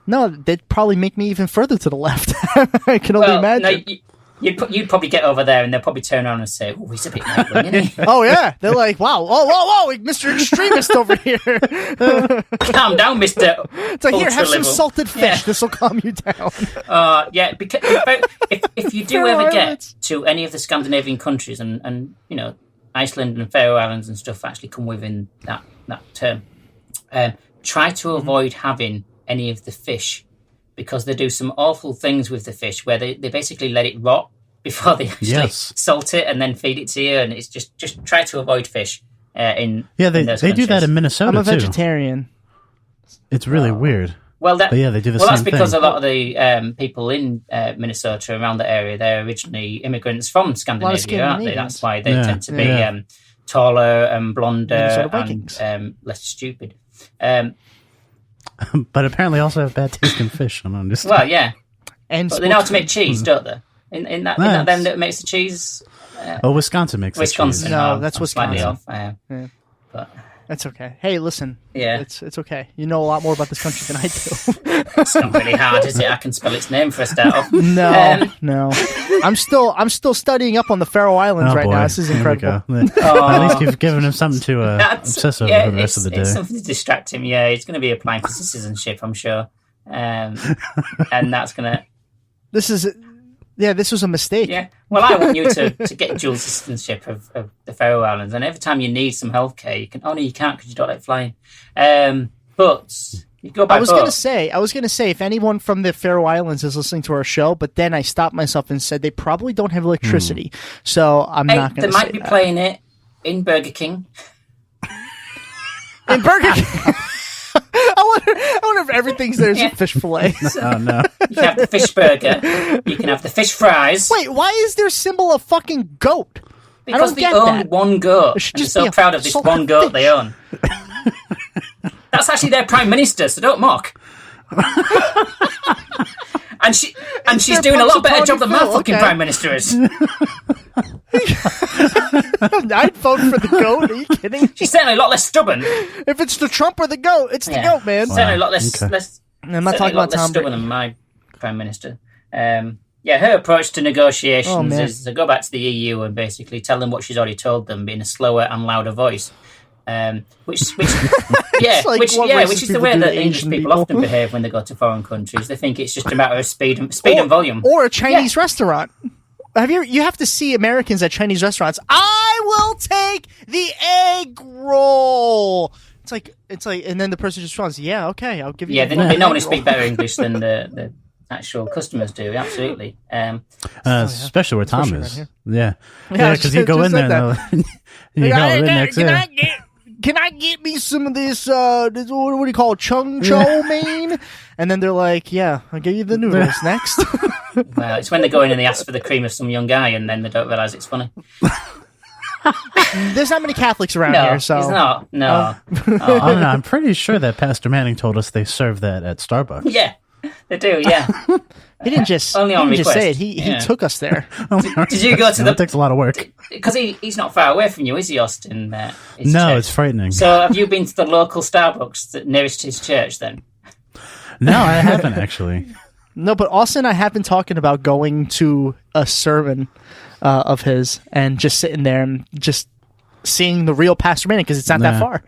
No, they'd probably make me even further to the left. I can only imagine. No, you'd probably get over there and they'll probably turn around and say, "Oh, he's a bit right-wing, isn't he?" Oh yeah, they're like, "Wow, whoa, Mr. Extremist over here." Calm down, Mr. It's like, here, have some salted fish. Yeah. This will calm you down. Because if you do ever get to any of the Scandinavian countries and Iceland and Faroe Islands and stuff actually come within that term, try to avoid having any of the fish, because they do some awful things with the fish where they basically let it rot before they actually salt it and then feed it to you, and it's just try to avoid fish they do that in Minnesota too. I'm a vegetarian. It's really weird. They do the same that's because thing. a lot of the people in Minnesota around the area, they're originally immigrants from Scandinavia, aren't they? That's why they tend to be taller and blonder and less stupid. But apparently also have bad tasting fish. I don't understand. Well, yeah. But they know how to make cheese, don't they? In that them that makes the cheese? Wisconsin makes Wisconsin. cheese. No, that's Wisconsin. Off, but that's okay. Hey, listen. Yeah. It's okay. You know a lot more about this country than I do. It's not really hard, is it? I can spell its name for a start off. No. I'm still studying up on the Faroe Islands right now. This is incredible. At least you've given him something to obsess over for the rest of the day. It's something to distract him. Yeah, he's going to be applying for citizenship, I'm sure. And that's going to... This was a mistake. Yeah. Well, I want you to get dual citizenship of the Faroe Islands, and every time you need some healthcare, you can. Oh no, you can't because you don't like flying. But you go by I was going to say, if anyone from the Faroe Islands is listening to our show, but then I stopped myself and said they probably don't have electricity, so I'm not going to say They might be playing it in Burger King. In Burger King. I wonder if everything's there's fish fillet. Oh no! You can have the fish burger. You can have the fish fries. Wait, why is their symbol a fucking goat? Because they own one goat. And they're so proud of this one goat they own. That's actually their prime minister, so don't mock. and she's doing a lot better job than my fucking prime minister is. I'd vote for the goat. Are you kidding? She's certainly a lot less stubborn. If it's the Trump or the goat, it's the goat, man. Certainly a lot less. I'm not talking about Tom stubborn than my prime minister. Her approach to negotiations is to go back to the EU and basically tell them what she's already told them, but in a slower and louder voice. Which yeah, like which what yeah, racist which is the people way do that to English Asian people people. often behave when they go to foreign countries. They think it's just a matter of speed and volume. Or a Chinese restaurant. You have to see Americans at Chinese restaurants. I will take the egg roll. It's like, and then the person just responds, "Yeah, okay, I'll give you." Yeah, the they normally egg speak roll." better English than the actual customers do. Absolutely. Especially where Tom Especially is. around Yeah, Yeah, because you go just in said there and you go in next to Can I get me some of this, what do you call it, chung chow mein? And then they're like, yeah, I'll give you the noodles next. Well, it's when they go in and they ask for the cream of some young guy, and then they don't realise it's funny. There's not many Catholics around No, here, so. it's not. No. I don't know. I'm pretty sure that Pastor Manning told us they serve that at Starbucks. Yeah, they do. Yeah. He didn't just, Only on just say it. request. He Yeah. took us there. Did you go to It takes a lot of work. Because he's not far away from you, is he, Austin? His No, church? it's frightening. So have you been to the local Starbucks that nearest his church then? No, I haven't actually. No, but Austin and I have been talking about going to a sermon of his and just sitting there and just seeing the real Pastor Manning because it's not that Nah. far.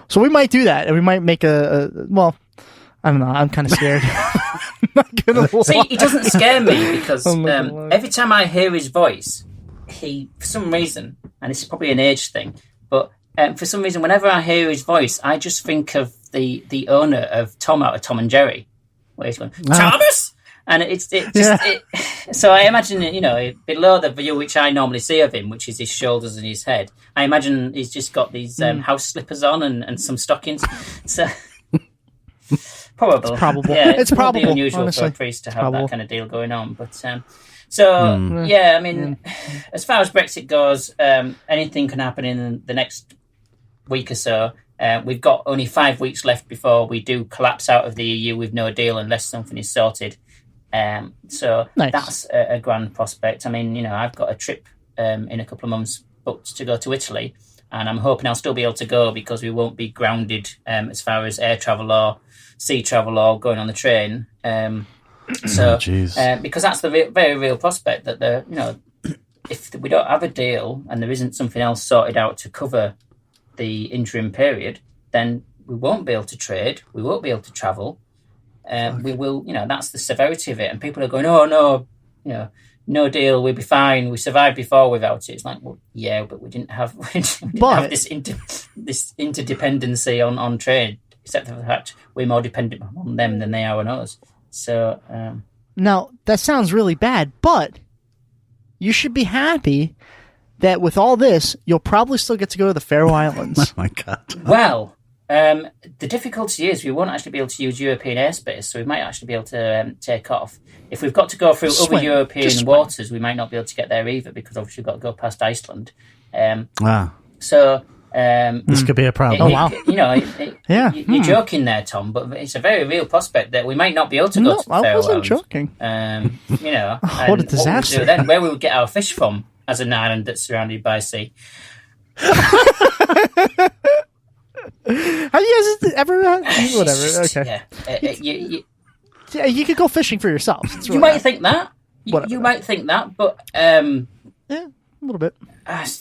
So we might do that, and we might make well, I don't know. I'm kind of scared. I'm not gonna See, lie. he doesn't scare me because I'm not gonna lie. every time I hear his voice, for some reason, and this is probably an age thing, but for some reason, whenever I hear his voice, I just think of the owner of Tom out of Tom and Jerry, where he's going, Thomas! And so I imagine, below the view which I normally see of him, which is his shoulders and his head, I imagine he's just got these house slippers on and some stockings. So probable. It's probable. Yeah, It's probably probable, unusual honestly. for a priest to have Probable. that kind of deal going on. But yeah, I mean, as far as Brexit goes, anything can happen in the next week or so. We've got only 5 weeks left before we do collapse out of the EU with no deal unless something is sorted. So Nice. that's a grand prospect. I mean, I've got a trip in a couple of months booked to go to Italy, and I'm hoping I'll still be able to go because we won't be grounded as far as air travel or sea travel or going on the train. Because that's the very real prospect that if we don't have a deal and there isn't something else sorted out to cover the interim period, then we won't be able to trade, we won't be able to travel. We will, that's the severity of it. And people are going, oh no, no deal, we'll be fine. We survived before without it. It's like, well, yeah, but we didn't have this interdependency on trade, except for the fact we're more dependent on them than they are on us. So Now, that sounds really bad, but you should be happy that with all this, you'll probably still get to go to the Faroe Islands. Oh my God. well, the difficulty is we won't actually be able to use European airspace, so we might actually be able to take off. If we've got to go through Swim. other European Just swim. waters, we might not be able to get there either because obviously we've got to go past Iceland. This could be a problem. You're joking there, Tom, but it's a very real prospect that we might not be able to go to the I Faroe wasn't Islands. joking. What a disaster. What we do then, where we would get our fish from as an island that's surrounded by sea. Have you guys ever whatever? Okay. Yeah. Yeah, you could go fishing for yourselves. It's You really might think that. Whatever. You might think that, but a little bit.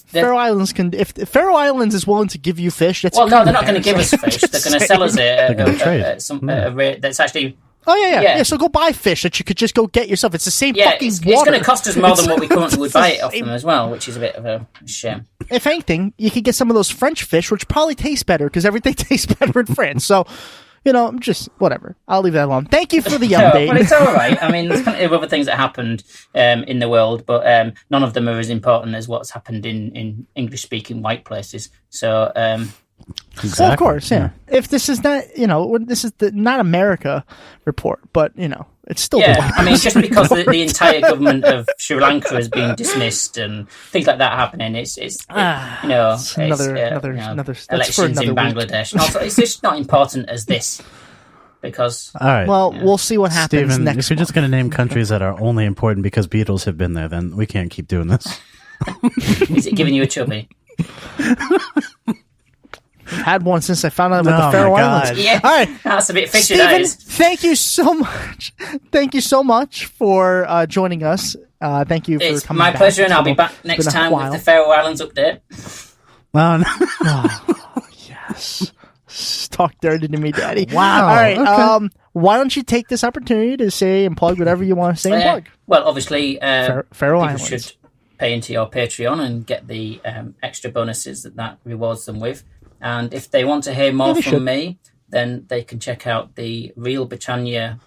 Faroe Islands can. If Faroe Islands is willing to give you fish, that's well, no, they're not going to give us fish. They're going to sell us They're gonna trade. at a rate that's actually. Oh yeah. Yeah. So go buy fish that you could just go get yourself. It's the same Yeah, fucking it's water. going to cost us more than what we currently would buy it off same- them as well, which is a bit of a shame. If anything, you could get some of those French fish, which probably taste better because everything tastes better in France. So, just whatever. I'll leave that alone. Thank you for the update. Well, it's all right. I mean, there's plenty of other things that happened in the world, but none of them are as important as what's happened in English-speaking white places. So, Exactly. Well, of course, yeah. If this is not, this is the Not America report, but it's still the yeah. white I mean, just House because report. the entire government of Sri Lanka has been dismissed and things like that happening, it's another. That's for elections in another week. Bangladesh. And also, it's just not important as this because. All right. Well, we'll see what happens Steven, next. if you're just going to name countries that are only important because Beatles have been there, then we can't keep doing this. Is it giving you a chubby? I've had one since I found out about Oh, the Faroe my Islands. God. Yeah, All right, that's a bit fishy. That Steven, is. thank you so much. Thank you so much for joining us. Thank you for It's coming. my back. pleasure, and I'll be It's back been next a time while. with the Faroe Islands update. Oh, no. Oh, yes. Talk dirty to me, Daddy. Wow. All right. Okay. Why don't you take this opportunity to say and plug whatever you want to say and plug? Well, obviously, Faroe people Islands. should pay into your Patreon and get the extra bonuses that rewards them with. And if they want to hear more from me, then they can check out the Real Britannia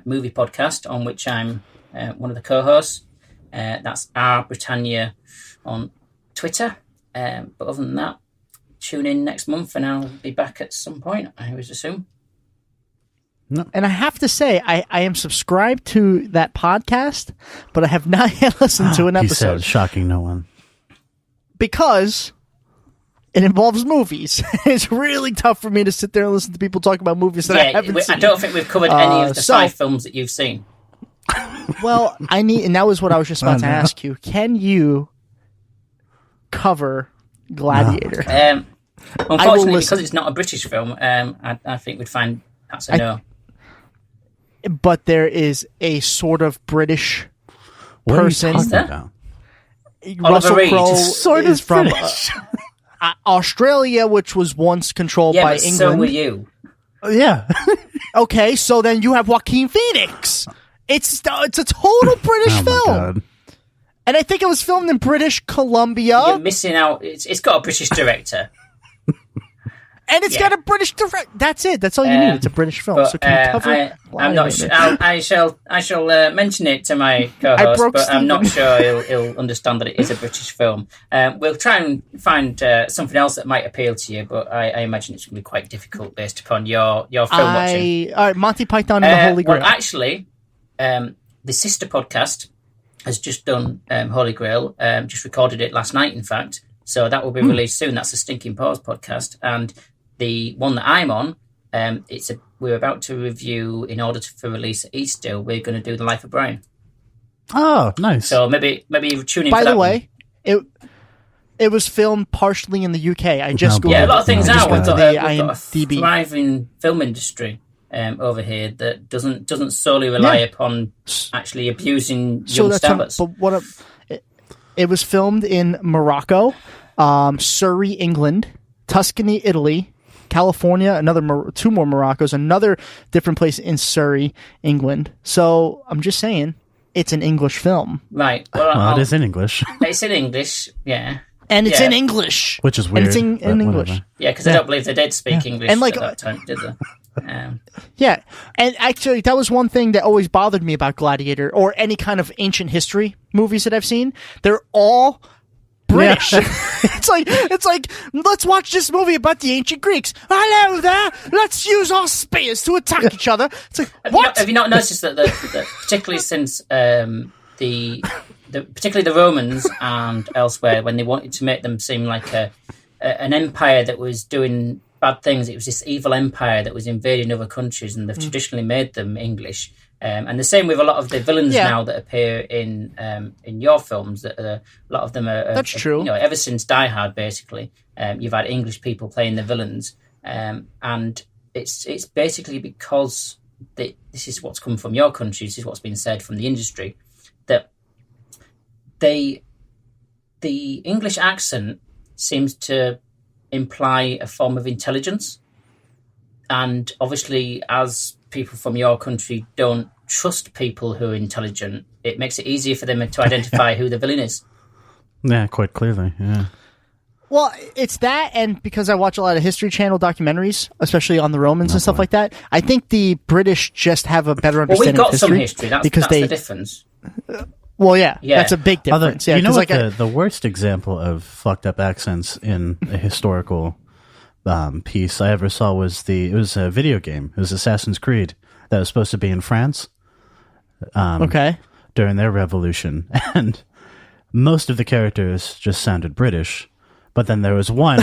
movie podcast, on which I'm one of the co-hosts. That's R Britannia on Twitter. But other than that, tune in next month and I'll be back at some point, I would assume. No. And I have to say, I am subscribed to that podcast, but I have not yet listened to an episode. He said, shocking no one. Because it involves movies. It's really tough for me to sit there and listen to people talk about movies that I haven't seen. I don't think we've covered any of the 5 films that you've seen. Well, and that was what I was just about to ask you. Can you cover Gladiator? No. Unfortunately, because it's not a British film, I think we'd find that's a no. But there is a sort of British person. What are you talking about? Russell Crowe sort is of from Australia, which was once controlled by England. So were you. Yeah. Okay, so then you have Joaquin Phoenix. It's a total British film. God. And I think it was filmed in British Columbia. You're missing out. It's got a British director. And it's got a British director. That's it. That's all you need. It's a British film. So can you cover I'm not sure. I shall mention it to my co-host, but I'm not sure he'll understand that it is a British film. We'll try and find something else that might appeal to you, but I imagine it's going to be quite difficult based upon your film watching. All right, Monty Python and the Holy Grail. Well, actually, the sister podcast has just done Holy Grail. Just recorded it last night, in fact. So that will be released soon. That's the Stinking Paws podcast. And the one that I'm on, we're about to review, in order for release at Easter, we're going to do The Life of Brian. Oh, nice. So maybe you tune in By for that the way, one. it was filmed partially in the UK. I just a lot of things now. We've got a IMDb. thriving film industry over here that doesn't solely rely upon actually abusing young stars. But it was filmed in Morocco, Surrey, England, Tuscany, Italy, California, two more Moroccos, another different place in Surrey, England. So I'm just saying, it's an English film. Right. Well, it is in English. It's in English, yeah. And it's in English. Which is weird. And it's in English. Whatever. Yeah, because I don't believe they did speak English and at that time, did they? Yeah, and actually that was one thing that always bothered me about Gladiator or any kind of ancient history movies that I've seen. They're all British. Yeah. It's like let's watch this movie about the ancient Greeks. Hello there, let's use our spears to attack each other. It's like, what? Have you not noticed that particularly since particularly the Romans and elsewhere, when they wanted to make them seem like an empire that was doing bad things, it was this evil empire that was invading other countries, and they've traditionally made them English. And the same with a lot of the villains now that appear in your films. That a lot of them are that's true. You know, ever since Die Hard, basically, you've had English people playing the villains, and it's basically because this is what's come from your country. This is what's been said from the industry, that the English accent seems to imply a form of intelligence, and obviously, as people from your country don't trust people who are intelligent, it makes it easier for them to identify who the villain is. Yeah, quite clearly. Yeah. Well, it's that, and because I watch a lot of History Channel documentaries, especially on the Romans and stuff like that, I think the British just have a better understanding of history. Well, we've got some history. That's the difference. Well, yeah, that's a big difference. You know what the worst example of fucked up accents in a historical piece I ever saw was it was a video game. It was Assassin's Creed that was supposed to be in France. During their revolution, and most of the characters just sounded British, but then there was one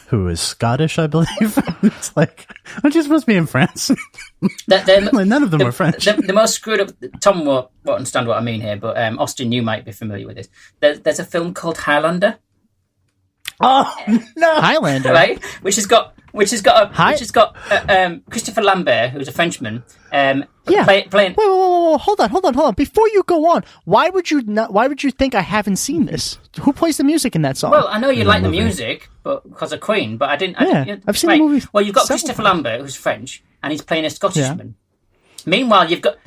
who was Scottish, I believe. It's like, aren't you supposed to be in France? None of them were French. The most screwed up. Tom won't understand what I mean here, but Austin, you might be familiar with this. There's a film called Highlander. Oh no, Highlander, right? Which has got which has got Christopher Lambert, who's a Frenchman. Playing. Wait, hold on. Before you go on, why would you think I haven't seen this? Who plays the music in that song? Well, I know you like the music, but because of Queen, but I didn't. I've seen the movie. Well, you've got Christopher Lambert, who's French, and he's playing a Scottishman. Meanwhile, you've got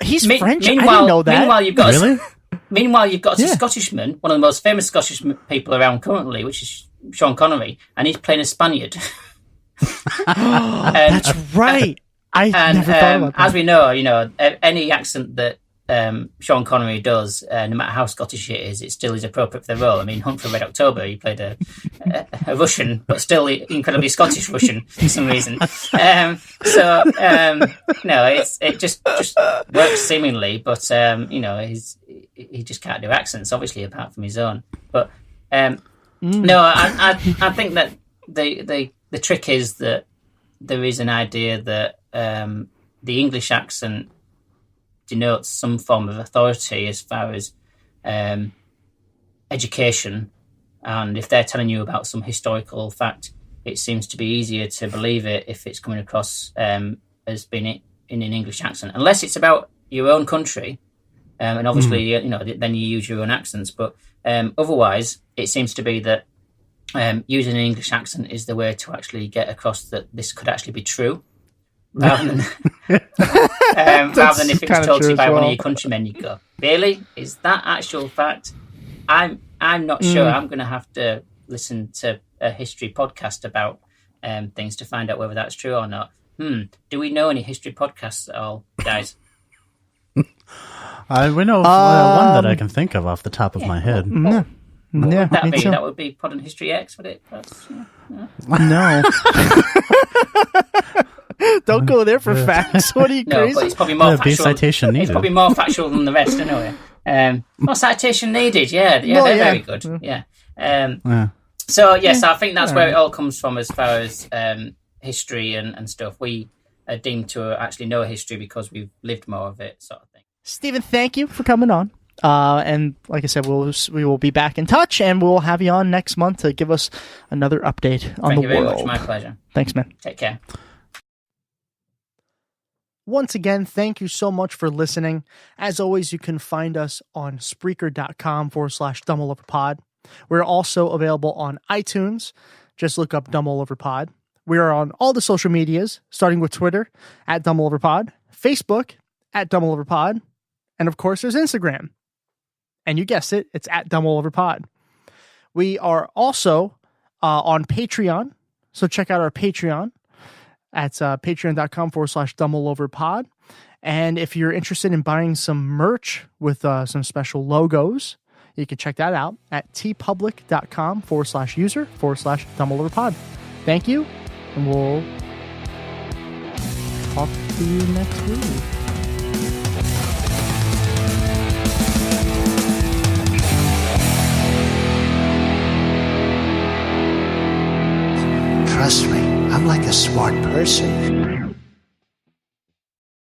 he's French. I didn't know that. Meanwhile, you've got really. Meanwhile, you've got a Scottishman, one of the most famous Scottish people around currently, which is Sean Connery, and he's playing a Spaniard. That's right. I never thought about that. As we know, any accent that Sean Connery does, no matter how Scottish it is, it still is appropriate for the role. I mean, Hunt for Red October, he played a Russian, but still incredibly Scottish Russian for some reason. No, it just works seemingly, but he just can't do accents, obviously, apart from his own. But no, I think that the trick is that there is an idea that the English accent denotes some form of authority as far as education, and if they're telling you about some historical fact, it seems to be easier to believe it if it's coming across as being in an English accent, unless it's about your own country, and obviously then you use your own accents. But otherwise, it seems to be that using an English accent is the way to actually get across that this could actually be true. Rather than if it was told to you by one of your countrymen, you go, really? Is that actual fact? I'm not sure. I'm going to have to listen to a history podcast about things to find out whether that's true or not. Do we know any history podcasts at all, guys? We know one that I can think of off the top of my head. Yeah, that would be Pod and History X, would it? No. Don't go there for facts. What are you crazy? No, but it's probably more factual. Citation needed. It's probably more factual than the rest, anyway. More citation needed. Yeah, they're very good. Yeah. So yes, I think that's where it all comes from as far as history and stuff. We are deemed to actually know history because we've lived more of it, sort of thing. Stephen, thank you for coming on. And like I said, we will be back in touch, and we'll have you on next month to give us another update on the world. Thank you very much. My pleasure. Thanks, man. Take care. Once again, thank you so much for listening. As always, you can find us on Spreaker.com/DumbleOverPod. We're also available on iTunes. Just look up DumbleOverPod. We are on all the social medias, starting with Twitter @DumbleOverPod, Facebook @DumbleOverPod, and of course, there's Instagram. And you guessed it, it's @DumbleOverPod. We are also on Patreon, so check out our Patreon. At patreon.com/DumbleOverPod. And if you're interested in buying some merch with some special logos, you can check that out at tpublic.com/user/DumbleOverPod. Thank you, and we'll talk to you next week. Trust me, I'm like a smart person.